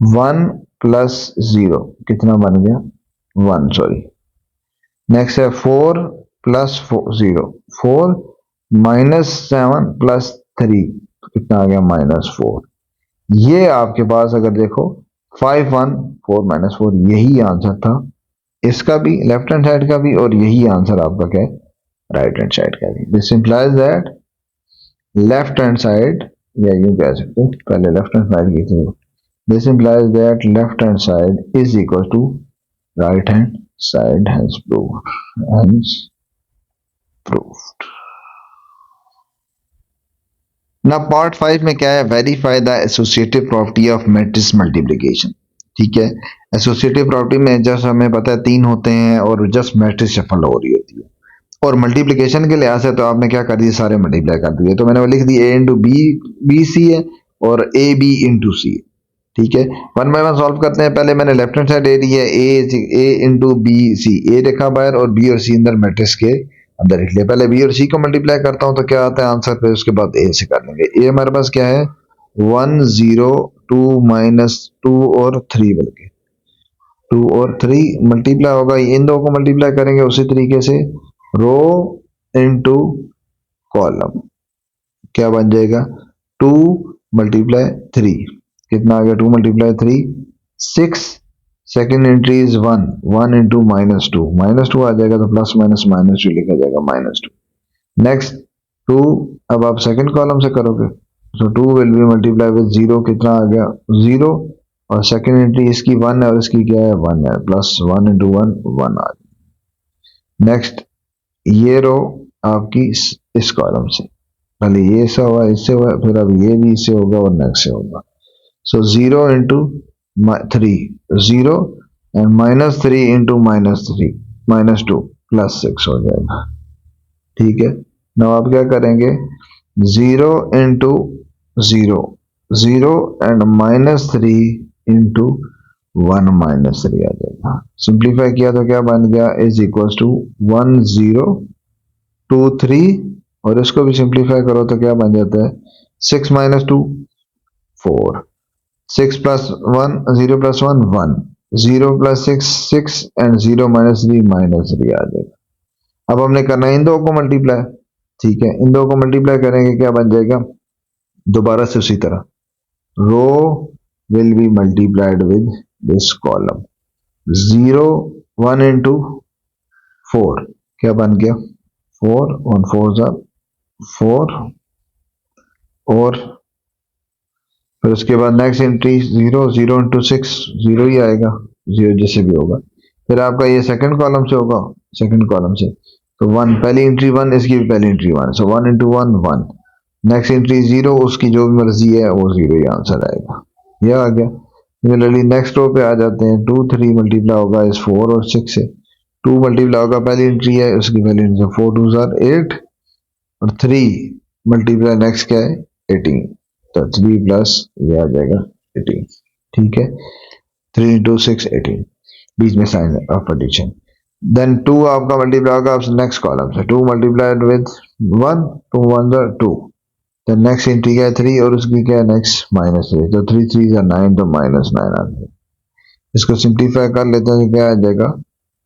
1 प्लस 0 कितना बन गया 1 सॉरी, नेक्स्ट है 4 प्लस 0 4 -7 प्लस 3 कितना आ गया -4। ये आपके पास अगर देखो 5 1 4 -4 यही आंसर था, इसका भी लेफ्ट हैंड साइड का भी, और यही आंसर आपका क्या है राइट हैंड साइड का भी। This implies that left hand side, या यूं कह सकते हैं पहले लेफ्ट हैंड साइड की थी, this implies that left hand side is equal to right hand side, has proved. ना पार्ट 5 में क्या है, verify the associative property of matrix multiplication, ठीक है। एसोसिएटिव प्रॉपर्टी में जस्ट हमें पता है 3 होते हैं और जस्ट मैट्रिक्स शफल हो रही होती है, और मल्टीप्लिकेशन के लिहाज से तो आपने क्या कर दिया, सारे मल्टीप्लाई कर दिए, तो मैंने वो लिख दी a इंटू बी सी है और ए बी इंटू सी, ठीक है। 1 बाय 1 सॉल्व करते हैं, पहले मैंने लेफ्ट हैंड साइड ए दी है, ए इंटू बी सी, ए लिखा बाहर और बी और सी अंदर मैट्रिक्स के अंदर लिख लिया। पहले बी और सी को मल्टीप्लाई करता हूं तो क्या आता है आंसर, पे उसके बाद ए से कर लेंगे। ए हमारे पास क्या है 1 0 2 -2 और 3, बल्कि 2 और 3 मल्टीप्लाई होगा, इन दो को मल्टीप्लाई करेंगे उसी तरीके से, रो इनटू कॉलम, क्या बन जाएगा 2 मल्टीप्लाई 3 कितना आ गया 2 multiply 3 6, second entry is 1 1 into -2 आ जाएगा, तो प्लस माइनस -2 लिखा जाएगा -2। नेक्स्ट 2, अब आप सेकेंड कॉलम से करोगे, सो 2 विल बी मल्टीप्लाई विद 0, कितना आ गया 0 और सेकेंड एंट्री इसकी 1 है और इसकी क्या है 1 है, प्लस 1 इंटू 1 1 आ गया। नेक्स्ट ये रो आपकी इस कॉलम से, पहले ये ऐसा हुआ इससे हुआ, फिर अब ये भी इससे होगा और नेक्स्ट से होगा, सो 0 इंटू 3 0 एंड -3 इंटू -3 -2 प्लस 6 हो जाएगा। ठीक है। नाउ आप क्या करेंगे, 0 इंटू 0, 0 एंड -3 इंटू 1 -3 आ जाएगा। सिंप्लीफाई किया तो क्या बन गया, इज इक्वल टू 1 0 2 3, और इसको भी सिंप्लीफाई करो तो क्या बन जाता है, 6 -2 4, 6 प्लस 1 0 प्लस 1 1, 0 प्लस 6 6 एंड 0 -3 -3 आ जाएगा। अब हमने करना है इन दो को मल्टीप्लाई, ठीक है। इन दो को मल्टीप्लाई करेंगे क्या बन जाएगा, दोबारा से उसी तरह, row will be multiplied with this column, 0 1 into 4 क्या बन गया, 4 1 4 जा 4, और फिर उसके बाद नेक्स्ट एंट्री 0 0 इंटू 6 0 ही आएगा, 0 जैसे भी होगा। फिर आपका ये सेकंड कॉलम से होगा, सेकंड कॉलम से तो 1, पहली एंट्री 1, इसकी भी पहली एंट्री 1, सो 1 इंटू 1 1, नेक्स्ट एंट्री 0, उसकी जो भी मर्जी है वो 0 ही आंसर आएगा। ये आ गया। सिमिलरली नेक्स्ट रो पे आ जाते हैं, 2 3 मल्टीप्लाई होगा इस 4 और 6 से, 2 मल्टीप्लाई होगा, पहली एंट्री है उसकी पहली एंट्री 4 2 8, और 3 मल्टीप्लाई नेक्स्ट क्या है 18, तो 3 प्लस ये आ जाएगा 18, ठीक है। 3 इंटू 6 18, बीच में साइन ऑफ एडिशन। देन 2 आपका मल्टीप्लाई होगा नेक्स्ट कॉलम से, 2 मल्टीप्लाइड विद 1, 2 1 2, तो नेक्स्ट एंट्री क्या है 3, और उसकी क्या है नेक्स्ट -3, तो 3 3 9, तो -9 आ जाएगा। इसको सिंप्लीफाई कर लेते हैं तो क्या आ जाएगा,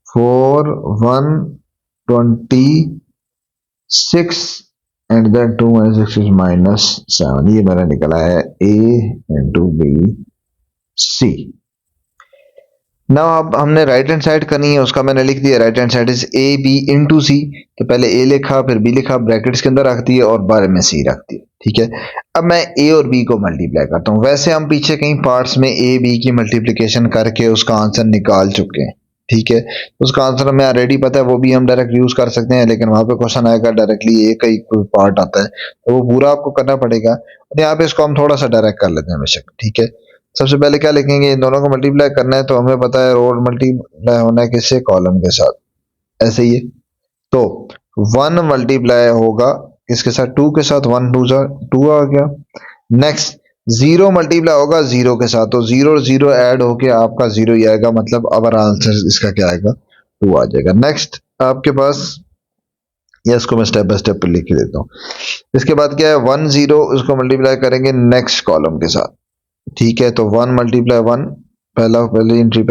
4 1 26 एंड देन 2 6 इज -7, ये मेरा निकला है A into B C। Now अब हमने राइट हैंड साइड करनी है, उसका मैंने लिख दिया, right hand side is A B into C, तो पहले ए लिखा फिर बी लिखा, ब्रैकेट्स के अंदर रख दिए और बारे में सी रख दिए, ठीक है। अब मैं ए और बी को मल्टीप्लाई करता हूँ, वैसे हम पीछे कई पार्ट्स में ए बी की मल्टीप्लिकेशन करके उसका आंसर निकाल चुके हैं, ठीक है। उसका आंसर हमें ऑलरेडी पता है, वो भी हम डायरेक्ट यूज कर सकते हैं, लेकिन वहां पे क्वेश्चन आएगा डायरेक्टली ए का ही कोई पार्ट आता है तो वो पूरा आपको करना पड़ेगा, और यहाँ पे इसको हम थोड़ा सा डायरेक्ट कर लेते हैं बेशक, ठीक है। सबसे पहले क्या लिखेंगे, इन दोनों को मल्टीप्लाई करना है, तो हमें पता है रो मल्टीप्लाई होना है किससे, कॉलम के साथ, ऐसे ही है। तो 1 मल्टीप्लाई होगा किसके साथ, 2 के साथ, 1 2 2 आ गया। नेक्स्ट 0 मल्टीप्लाई होगा 0 के साथ, तो 0 0 ऐड होके आपका 0 ही आएगा, मतलब अब आंसर इसका क्या आएगा, 2 आ जाएगा। नेक्स्ट आपके पास, या इसको मैं स्टेप बाय स्टेप लिख के देता हूँ। इसके बाद क्या है, 1 0 इसको मल्टीप्लाई करेंगे नेक्स्ट कॉलम के साथ, ठीक है। तो 1 मल्टीप्लाई 1, पहली एंट्री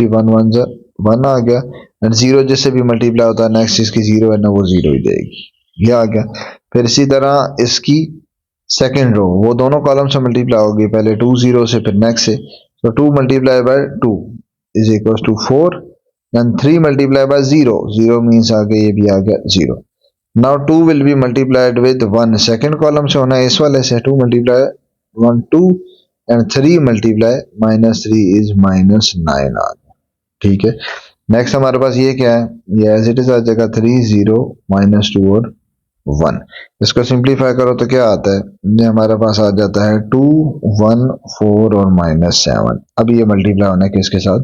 1 1 जा 1 आ गया, एंड 0 जैसे भी मल्टीप्लाई होता है नेक्स्ट इसकी 0 है ना, वो 0 ही देगी, ये आ गया। फिर इसी तरह इसकी सेकंड रो, वो दोनों कॉलम से मल्टीप्लाई होगी, पहले 2 0 से फिर नेक्स्ट से, तो 2 multiply by 2 is equal to 4, then 3 multiply by 0, 0 means आ गया, ये भी आ गया 0। Now 2 will be multiplied with 1, second column से होना है इस वाले से, 2 मल्टीप्लाई 1 2, एंड 3 मल्टीप्लाई -3 इज -9 आ गया, ठीक है। नेक्स्ट हमारे पास ये क्या है, ये एज इट इज आ जाएगा 3 0 -2 और 1। इसको सिंप्लीफाई करो तो क्या आता है, ये हमारे पास आ जाता है 2 1 4 और -7। अब ये मल्टीप्लाई होना है किसके साथ,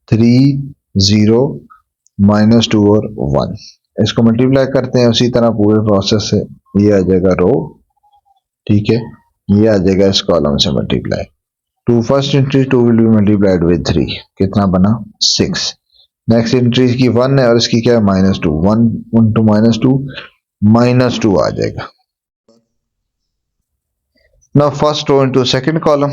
3 0 -2 और 1, इसको मल्टीप्लाई करते हैं उसी तरह पूरे प्रोसेस से, ये आ जाएगा रो, ठीक है। ये आ जाएगा इस कॉलम से multiply, 2 first entry 2 will be multiplied with 3, कितना बना 6। नेक्स्ट एंट्री की 1 है और इसकी क्या है -2, 1 इंटू -2 आ जाएगा। Now first row into second column,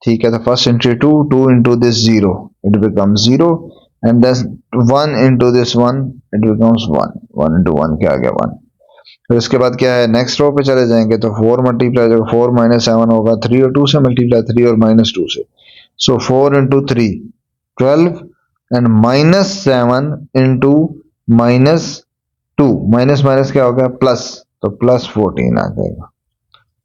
ठीक है। तो first entry 2 2 into this 0 it becomes 0, and then 1 into this 1 it becomes 1, 1 into 1 क्या आ गया 1। फिर इसके बाद क्या है, नेक्स्ट रो पे चले जाएंगे तो 4 मल्टीप्लाई होगा, 4 -7 होगा, 3 और 2 से मल्टीप्लाई, 3 और -2 से, सो 4 into 3 12, and -7 into -2, minus minus क्या हो गया प्लस, तो +14 आ जाएगा,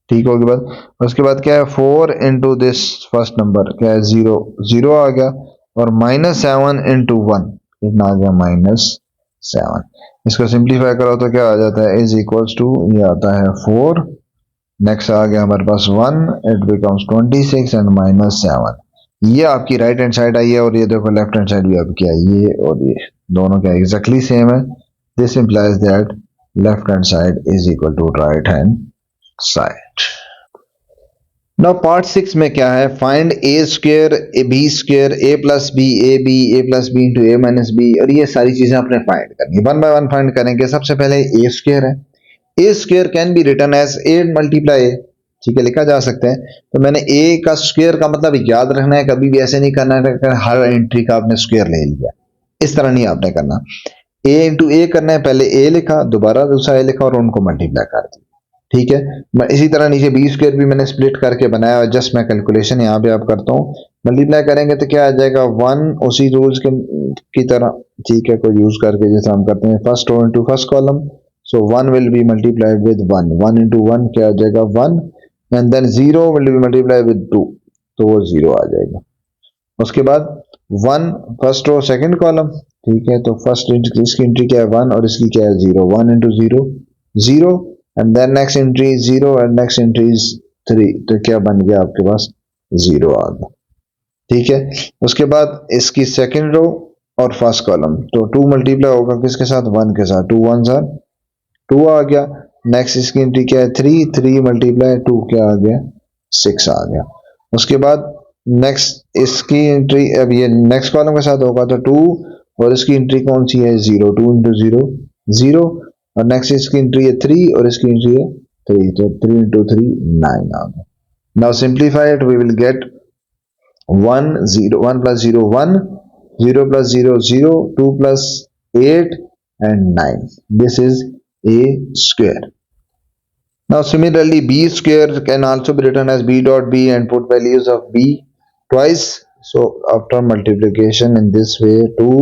ठीक होगी बात। उसके बाद क्या है, 4 इंटू दिस फर्स्ट नंबर क्या है 0 0 आ गया, और -7 इंटू 1 कितना आ गया -7। इसको सिंप्लीफाई करो तो क्या आ जाता है, इज इक्वल्स टू, ये आता है 4, नेक्स्ट आ गया हमारे पास 1, इट बिकम्स 26 एंड -7। ये आपकी राइट हैंड साइड आई है, और ये देखो लेफ्ट हैंड साइड भी आपकी आई है, और ये दोनों क्या एग्जैक्टली सेम है। This implies that left hand side is equal to right hand side. Now part 6 में क्या है, find a square a b square a plus b a plus b into a minus b, और ये सारी चीजें आपने find करनी है, वन बाय वन फाइंड करेंगे। सबसे पहले a स्क्वायर है, a square can be written as a multiply a, ठीक है, लिखा जा सकता है। तो मैंने a का स्क्वायर का मतलब याद रखना है, कभी भी ऐसे नहीं करना है कि हर एंट्री का आपने स्क्वायर ले लिया, इस तरह नहीं आपने करना। a इंटू ए करना है, पहले a लिखा, दोबारा दूसरा a लिखा और उनको मल्टीप्लाई कर दिया, ठीक है। मैं इसी तरह नीचे बी स्क्वायर भी मैंने स्प्लिट करके बनाया और जस्ट मैं कैलकुलेशन यहाँ पे आप करता हूँ। मल्टीप्लाई करेंगे तो क्या आ जाएगा, वन, उसी रूल्स की तरह, ठीक है, कोई यूज करके जैसे हम करते हैं first row into first column. So one will be multiplied with one, one into one क्या आ जाएगा one, and then zero will be multiplied with two, तो वो जीरो आ जाएगा। उसके बाद one first row second column, ठीक है, तो फर्स्ट इसकी एंट्री क्या है वन और इसकी क्या है zero, one into zero zero, and then next entry is zero and next entry is three, तो क्या बन गया आपके पास, जीरो आ गया, ठीक है। उसके बाद इसकी सेकंड रो और फर्स्ट कॉलम, तो टू मल्टीप्लाई होगा किसके साथ, वन के साथ, टू वन सा टू आ गया। नेक्स्ट इसकी एंट्री क्या है थ्री, थ्री मल्टीप्लाई टू क्या आ गया, सिक्स आ गया। उसके बाद नेक्स्ट इसकी एंट्री, अब ये नेक्स्ट कॉलम के साथ होगा तो टू, और इसकी एंट्री कौन सी है, zero, two into zero zero, और नेक्स्ट इसकी एंट्री है थ्री और इसकी एंट्री है थ्री, तो थ्री इंटू थ्री नाइन आ गया। Now simplify it, we will get one zero, one plus zero one, zero plus zero zero, two plus eight and nine, this is a square. Now similarly b square can also be written as b dot b and put values of b twice. So after multiplication in this way, two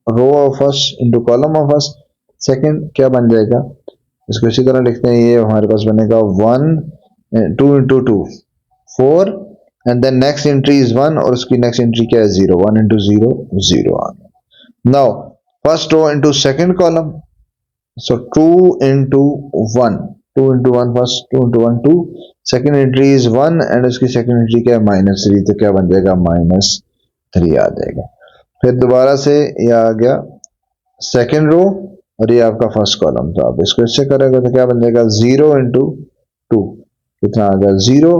row of first into column of first, second क्या बन जाएगा, इसको इसी तरह लिखते हैं, ये हमारे पास बनेगा one, two into two four, and then next entry is one और उसकी नेक्स्ट एंट्री क्या है zero, one into zero zero आ गया। Now first row into second column, so 2 into 1, 2 into 1 first, 2 into 1 2, second entry is 1 and उसकी second entry क्या है minus three, तो क्या बन जाएगा माइनस थ्री आ जाएगा। फिर दोबारा से ये आ गया सेकंड रो और ये आपका फर्स्ट कॉलम, तो आप इसको इससे करेंगे तो क्या बन जाएगा जीरो इंटू टू, कितना आ गया zero,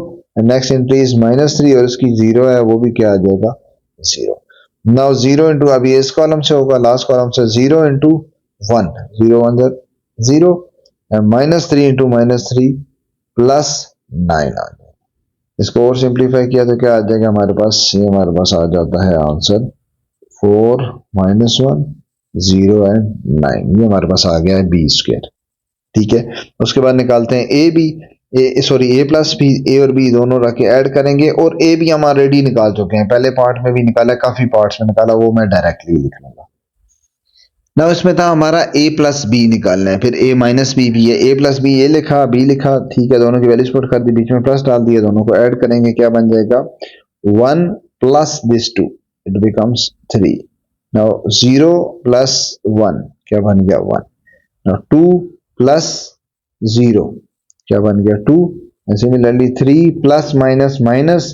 next entry is minus three और इसकी जीरो है वो भी क्या आ जाएगा जीरो। नाउ जीरो इंटू, अभी इस कॉलम से होगा लास्ट कॉलम से, zero into one, zero one zero, and minus three into minus three plus nine आ गया। इसको और सिंप्लीफाई किया तो क्या आ जाएगा हमारे पास, ये हमारे पास आ जाता है answer four minus one zero and nine, ये हमारे पास आ गया है बी स्क्वायर, ठीक है। उसके बाद निकालते हैं A B, A plus B, A और बी दोनों रख के ऐड करेंगे, और ए भी हम ऑलरेडी निकाल चुके हैं, पहले पार्ट में भी निकाला, काफी पार्ट्स में निकाला, वो मैं डायरेक्टली लिख लूंगा। ना इसमें था हमारा a प्लस बी निकालना है, फिर a माइनस बी भी है, a प्लस बी, a लिखा b लिखा, ठीक है, दोनों की वैल्यूज पुट कर दी, बीच में प्लस डाल दिया, दोनों को ऐड करेंगे क्या बन जाएगा, one plus this two, it becomes three. Now zero plus one क्या बन गया one, now two plus zero क्या बन गया two, and similarly three plus minus minus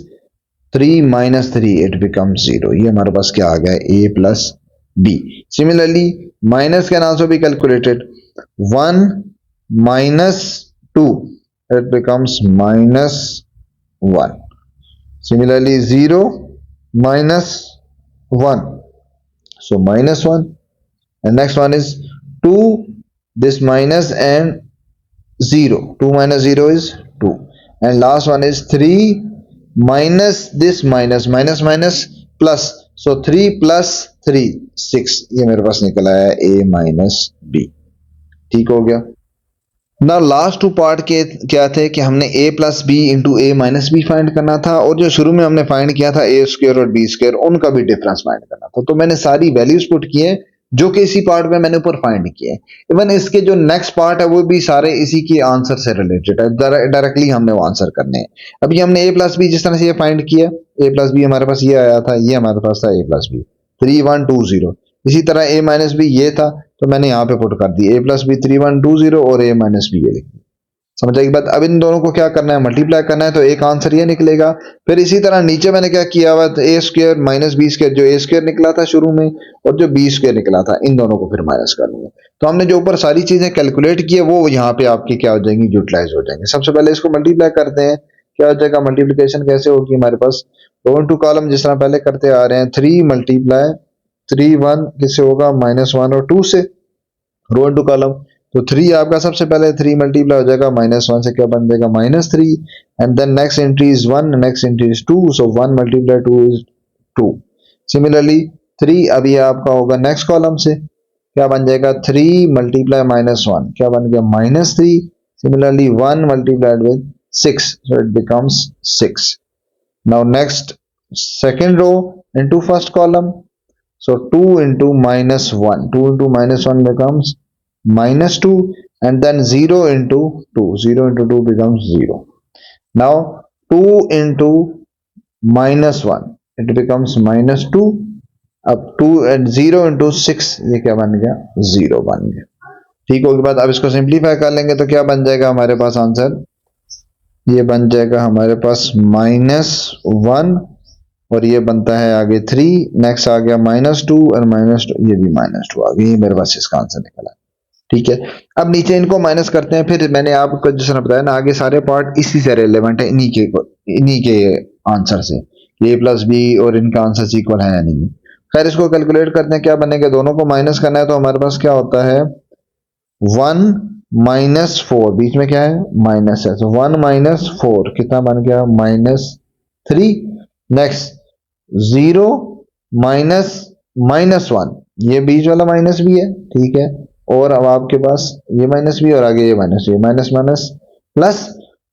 three minus three, it becomes zero. ये हमारे पास क्या आ गया a plus b. Similarly, minus can also be calculated. 1 minus 2, it becomes minus 1. Similarly, 0 minus 1, so minus 1. And next one is 2, this minus and 0. 2 minus 0 is 2. And last one is 3 minus this minus, minus minus plus. So 3 plus 3 6, ये मेरे पास निकला है a minus B, ठीक हो गया। ना last two part के क्या थे कि हमने a plus B into A minus b find करना था, और जो शुरू में हमने फाइंड किया था a स्क्वायर और b स्क्वायर, उनका भी डिफरेंस फाइंड करना था। तो मैंने सारी वैल्यूज पुट किए जो कि इसी पार्ट में मैंने ऊपर फाइंड किए, इवन इसके जो नेक्स्ट पार्ट है वो भी सारे इसी के आंसर से रिलेटेड है, डायरेक्टली हमने वो आंसर करने हैं। अभी हमने a प्लस बी जिस तरह से ये फाइंड किया, a प्लस बी हमारे पास ये आया था, ये हमारे पास था a प्लस बी 3120, इसी तरह a माइनस बी ये था, तो मैंने यहाँ पे पुट कर दी a प्लस बी 3120 और a माइनस बी ये लिख दिया। समझ आएगी बात। अब इन दोनों को क्या करना है, मल्टीप्लाई करना है, तो एक आंसर ये निकलेगा। फिर इसी तरह नीचे मैंने क्या किया हुआ, ए स्क्वायर माइनस बी स्क्वायर, जो ए स्क्वायर निकला था शुरू में और जो बी स्क्वायर निकला था, इन दोनों को फिर माइनस कर लूंगा। तो हमने जो ऊपर सारी चीजें कैलकुलेट की है वो यहाँ पे आपकी क्या हो जाएंगी, यूटिलाइज हो जाएंगे। सबसे पहले इसको मल्टीप्लाई करते हैं, क्या हो जाएगा, मल्टीप्लीकेशन कैसे होगी हमारे पास, रो इनटू कॉलम जिस तरह पहले करते आ रहे हैं, 3 मल्टीप्लाई 3 1 किससे होगा, -1 और 2 से, रो इनटू कॉलम। तो 3 आपका सबसे पहले 3 मल्टीप्लाई हो जाएगा -1 से, क्या बन जाएगा -3, and then next entry is 1, next entry is 2, so 1 multiply 2 is 2। Similarly 3 अभी आपका होगा नेक्स्ट कॉलम से, क्या बन जाएगा, 3 मल्टीप्लाई -1, क्या बन गया, -3। Similarly 1 multiplied with 6, so it becomes 6. Now next second row into first column, so 2 into -1, 2 into -1 becomes -2, and then 0 into 2, 0 into 2 becomes 0. Now 2 into -1, it becomes -2, अब 2 and 0 into 6, ये क्या बन गया, 0 बन गया। ठीक होगी बात। अब इसको सिंप्लीफाई कर लेंगे तो क्या बन जाएगा हमारे पास आंसर, ये बन जाएगा हमारे पास -1, और ये बनता है आगे 3, नेक्स्ट आ गया -2 और -2, ये भी -2 आ गया, ये मेरे पास इसका आंसर निकला। ठीक है, अब नीचे इनको माइनस करते हैं। फिर मैंने आपको जैसे बताया ना, आगे सारे पार्ट इसी से रिलेवेंट है, इन्हीं के आंसर से, ए प्लस बी और इनका आंसर इक्वल है या नहीं। खैर इसको कैलकुलेट करते हैं, क्या बनेगा, दोनों को माइनस करना है तो हमारे पास क्या होता है, 1 -4, बीच में क्या है, माइनस है, तो 1 -4 कितना बन गया, -3। नेक्स्ट 0 -1, ये बीच वाला माइनस भी है, ठीक है, और अब आपके पास ये माइनस भी और आगे ये माइनस, ये माइनस माइनस प्लस,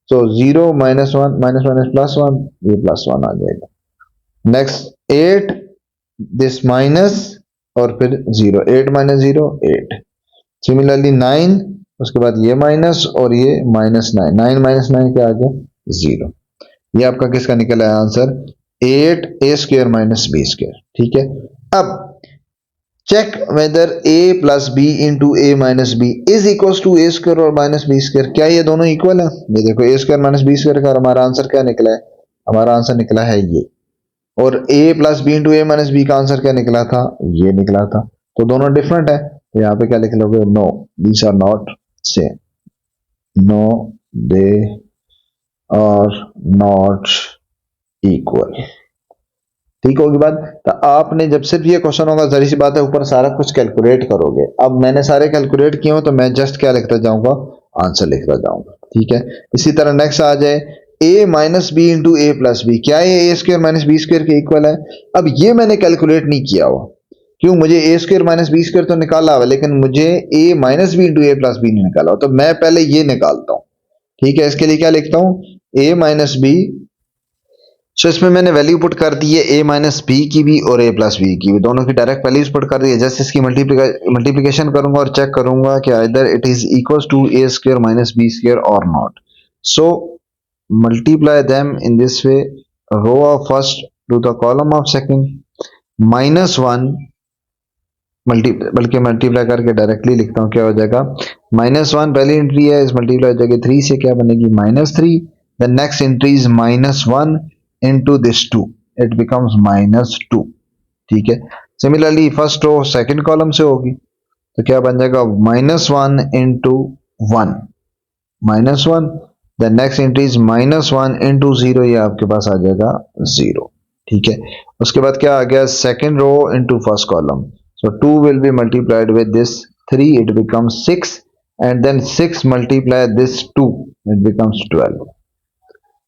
तो 0 -1 माइनस माइनस +1, ये +1 आ जाएगा। नेक्स्ट 8, दिस माइनस और फिर 0, 8 - 0 8। सिमिलरली 9, उसके बाद ये माइनस और ये -9, 9 - 9 क्या आ गया, 0। ये आपका किसका निकला है आंसर, 8a² - b²। ठीक है, अब check whether a plus B into A minus b is equal to a² और -b²। क्या ये दोनों इक्वल है, ये देखो a² - b² का हमारा आंसर क्या निकला है, हमारा आंसर निकला है ये, और a plus B into A minus b का आंसर क्या निकला था, ये निकला था। तो दोनों डिफरेंट है, तो यहाँ पे क्या लिख लोगे, no these are not same, no they are not equal. ठीक होगी बात। तो आपने जब सिर्फ ये क्वेश्चन होगा, जरी सी बात है, ऊपर सारा कुछ कैलकुलेट करोगे। अब मैंने सारे कैलकुलेट किए हो तो मैं जस्ट क्या लिखता जाऊंगा, आंसर लिखता जाऊंगा। ठीक है, इसी तरह नेक्स्ट आ जाए a minus b into a plus b, क्या ये a² - b² के इक्वल है। अब ये मैंने कैलकुलेट नहीं किया हुआ, क्यों, मुझे a² - b² तो निकाला हुआ, लेकिन मुझे a minus b into a plus b नहीं निकाला, तो मैं पहले ये निकालता हूँ। ठीक है, इसके लिए क्या लिखता हूँ, a माइनस बी, सो इसमें मैंने वैल्यू पुट कर दी है a माइनस बी की भी और a प्लस बी की भी, दोनों की डायरेक्ट वैल्यूज पुट कर दी है। जस्ट इसकी मल्टीप्लिकेशन करूंगा और चेक करूंगा कि either it is equal to a² - b² और not. So multiply them in this way, row of first to the column of second, -1 बल्कि मल्टीप्लाई करके डायरेक्टली लिखता हूँ, क्या हो जाएगा, -1 पहली एंट्री है, इस मल्टीप्लाई हो जाएगी 3 से, क्या बनेगी, -3। The next entry is -1 into this 2, it becomes -2। ठीक है, similarly first row second column से होगी, तो क्या बन जाएगा, -1 into 1, -1, the next entry is -1 into 0, ये आपके पास आ जाएगा 0। ठीक है, उसके बाद क्या आ गया, second row into first column, so 2 will be multiplied with this 3, it becomes 6, and then 6 multiply this 2, it becomes 12।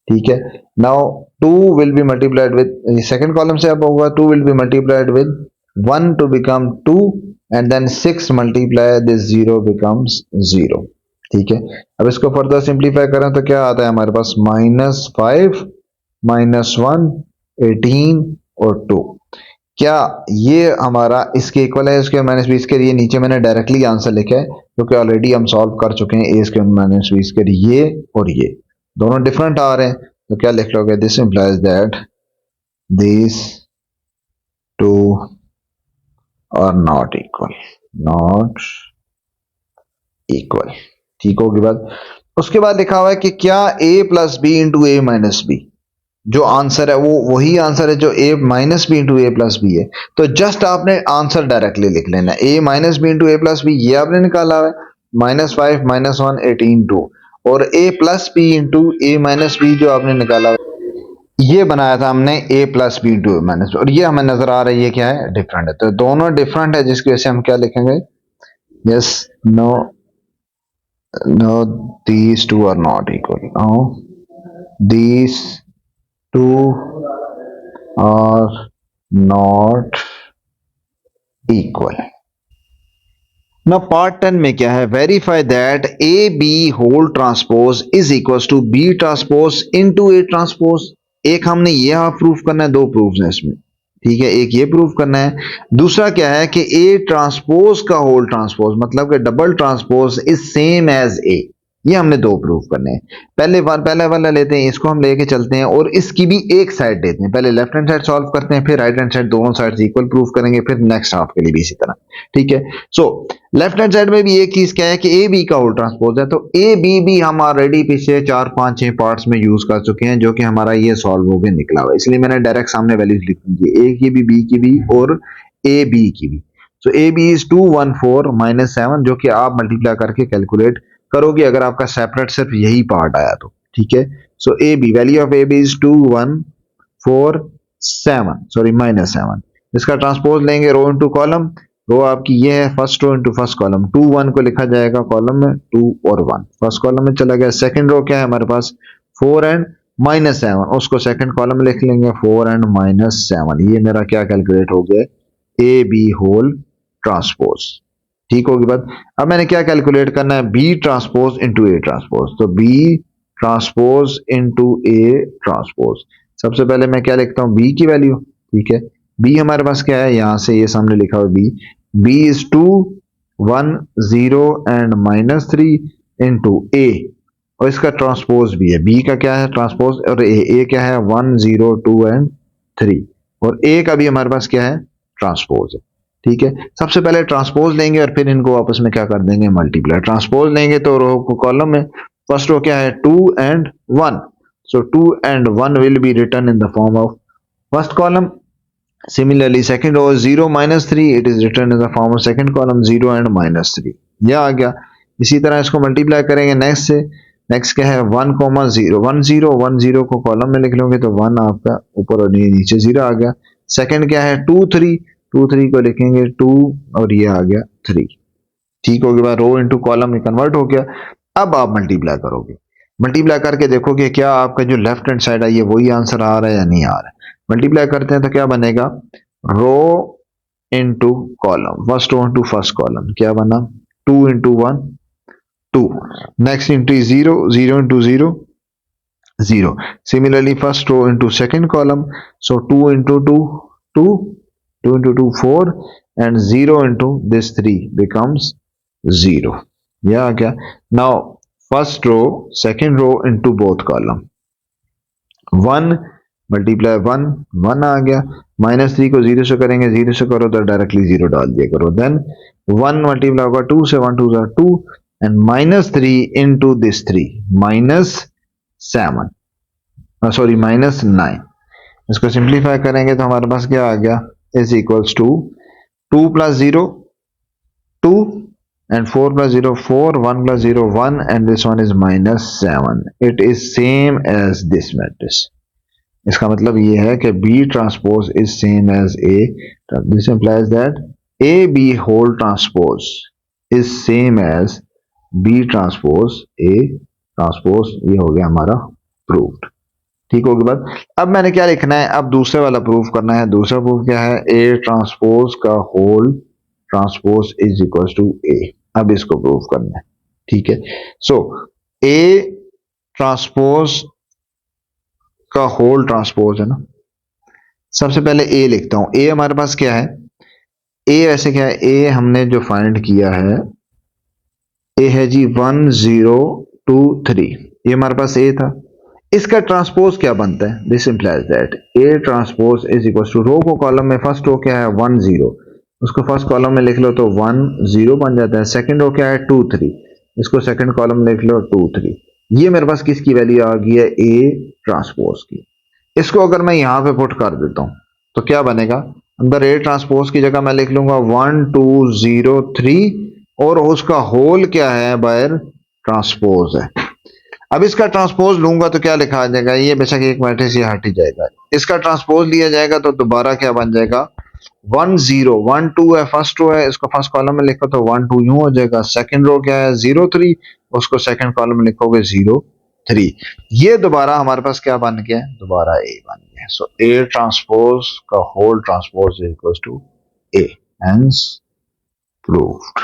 ठीक है, now 2 will be multiplied with, second column से अब होगा, 2 will be multiplied with 1 to become 2, and then 6 multiply this 0 becomes 0। ठीक है, अब इसको further simplify करें तो क्या आता है हमारे पास, -5 -1 18 और 2। क्या ये हमारा इसके इक्वल है, इसके माइनस बी स्क्वायर, ये नीचे मैंने डायरेक्टली आंसर लिखा है क्योंकि ऑलरेडी हम सॉल्व कर चुके हैं, a² - b², ये और ये दोनों डिफरेंट आ रहे हैं, तो क्या लिख लोगे, this implies that these two are not equal, not equal. ठीक होगी बात। उसके बाद लिखा हुआ है कि क्या a plus B into A minus B, जो आंसर है वो वही आंसर है जो a minus b into a plus b है। तो जस्ट आपने आंसर डायरेक्टली लिख लेना है, a minus b into a plus b ये आपने निकाला है, -5 -1 18 2, और a plus B into A minus B जो आपने निकाला है ये बनाया था हमने a plus B into A minus, और ये हमें नजर आ रही है क्या है, डिफरेंट है। तो दोनों डिफरेंट है जिसकी वजह से हम क्या लिखेंगे, yes, no, no, these two are not equal. Now these two are not equal. Now part 10 में क्या है, verify that A B whole transpose is equal to B transpose into A transpose. एक हमने ये हाफ प्रूफ करना है, दो proof है इसमें, ठीक है, एक ये प्रूफ करना है, दूसरा क्या है कि ए ट्रांसपोज का होल ट्रांसपोज मतलब कि double transpose is same as A, ये हमने दो प्रूफ करने हैं। पहले वाला लेते हैं, इसको हम लेके चलते हैं और इसकी भी एक साइड लेते हैं, पहले लेफ्ट हैंड साइड सॉल्व करते हैं, फिर राइट हैंड साइड, दोनों साइड इक्वल प्रूफ करेंगे, फिर नेक्स्ट हाफ के लिए भी इसी तरह, ठीक है। सो लेफ्ट हैंड साइड में भी एक चीज क्या है कि ए बी का होल ट्रांसपोज है, तो ए बी भी हम ऑलरेडी पिछले 4 5 6 पार्ट्स में यूज कर चुके हैं, जो कि हमारा ये सॉल्व हो गया निकला हुआ है, इसलिए मैंने डायरेक्ट सामने वैल्यूज लिख दी, ए की भी, बी की भी और ए बी की भी। सो ए बी इज 214 -7, जो कि आप मल्टीप्लाई करके कैलकुलेट करोगे अगर आपका सेपरेट सिर्फ यही पार्ट आया तो, ठीक है। So A B, value of A B is 2147, sorry -7। इसका ट्रांसपोज लेंगे रो इनटू कॉलम, रो आपकी ये है first row into first column, 2 1 को लिखा जाएगा कॉलम में, 2 और 1 फर्स्ट कॉलम में चला गया। सेकंड रो क्या है हमारे पास, 4 एंड -7, उसको सेकंड कॉलम में लिख लेंगे 4 एंड -7, ये मेरा क्या कैलकुलेट हो गया, ए बी होल ट्रांसपोज, ठीक होगी बात। अब मैंने क्या कैलकुलेट करना है, B transpose into A transpose, तो B transpose into A transpose. सबसे पहले मैं क्या लिखता हूं, बी की वैल्यू, ठीक है, बी हमारे पास क्या है, यहां से ये सामने लिखा हुआ B, B is 2 1 0 and -3 into A, और इसका ट्रांसपोज भी है, बी का क्या है ट्रांसपोज, और ए क्या है 1 0 2 एंड 3, और ए का भी हमारे पास क्या है ट्रांसपोज है, ठीक है। सबसे पहले ट्रांसपोज लेंगे और फिर इनको आपस में क्या कर देंगे, मल्टीप्लाई। ट्रांसपोज लेंगे तो रो को कॉलम में, फर्स्ट रो क्या है 2 and 1, so 2 and 1 will be written in the form of first column. Similarly second row 0 -3, it is written in the form of second column 0 and -3, यह आ गया। इसी तरह इसको मल्टीप्लाई करेंगे नेक्स्ट से, नेक्स्ट क्या है 1 0 1 0 1 0 को कॉलम में लिख लोगे तो 1 आपका ऊपर और नीचे 0 आ गया। सेकंड क्या है 2 3 2 3 को लिखेंगे 2 और ये आ गया 3, ठीक हो गया, रो इनटू कॉलम में कन्वर्ट हो गया। अब आप मल्टीप्लाई करोगे, मल्टीप्लाई करके देखोगे क्या आपका जो लेफ्ट हैंड साइड है ये वही आंसर आ रहा है या नहीं आ रहा है। मल्टीप्लाई करते हैं तो क्या बनेगा, row into column, first row into first column, क्या बना 2 into 1 2, next into 0 0 into 0 0, similarly first row into second column, so 2 into 2 2 2 into 2 4 and 0 into this 3 becomes 0, यह आ गया। now first row second row into both column, 1 multiply 1 1 आ गया, -3 को 0 से करेंगे, 0 से करो तो डायरेक्टली 0 डाल दिया करो, देन 1 मल्टीप्लाई होगा 2 से, 1 2 2 एंड -3 into this 3 -7, सॉरी -9, इसको सिंप्लीफाई करेंगे तो हमारे पास क्या आ गया, is equals to 2 + 0 2 and 4 + 0 4, 1 + 0 1 and this one is -7, it is same as this matrix। इसका मतलब ये है कि B transpose is same as A, this implies that AB whole transpose is same as B transpose A transpose, ये हो गया हमारा proved, ठीक होगी बात। अब मैंने क्या लिखना है, अब दूसरे वाला प्रूफ करना है। दूसरा प्रूफ क्या है, A ट्रांसपोज का whole transpose is equal to A, अब इसको प्रूफ करना है, ठीक है। सो A ट्रांसपोज का होल ट्रांसपोज है ना, सबसे पहले A लिखता हूं, A हमारे पास क्या है, A वैसे क्या है, A हमने जो फाइंड किया है A है जी 1 0 2 3, ये हमारे पास A था, इसका ट्रांसपोज क्या बनता है, this implies that A transpose is equal to, row को कॉलम में फर्स्ट रो क्या है 1 0, उसको फर्स्ट कॉलम में लिख लो तो 1 0 बन जाता है, सेकंड रो क्या है 2 3, इसको सेकंड कॉलम लिख लो 2 3। ये मेरे पास किसकी वैल्यू आ गई है, ए ट्रांसपोज की। इसको अगर मैं यहां पे पुट कर देता हूं तो क्या बनेगा, अंदर ए ट्रांसपोज की जगह मैं लिख लूंगा 1 2 0 3 और उसका होल क्या है, बायर ट्रांसपोज है। अब इसका ट्रांसपोज लूंगा तो क्या लिखा आ जाएगा, ये बेशक एक मैट्रिक्स ये हट ही जाएगा, इसका ट्रांसपोज लिया जाएगा तो दोबारा क्या बन जाएगा 1 0 1 2 है, फर्स्ट रो है, इसको फर्स्ट कॉलम में लिखो तो 1 2 यूं हो जाएगा। सेकंड रो क्या है 0 3, उसको सेकंड कॉलम में लिखोगे 0 3। ये दोबारा हमारे पास क्या बन गया है, दोबारा ए बन गया है। सो ए ट्रांसपोज का whole transpose is equal to A, hence proved.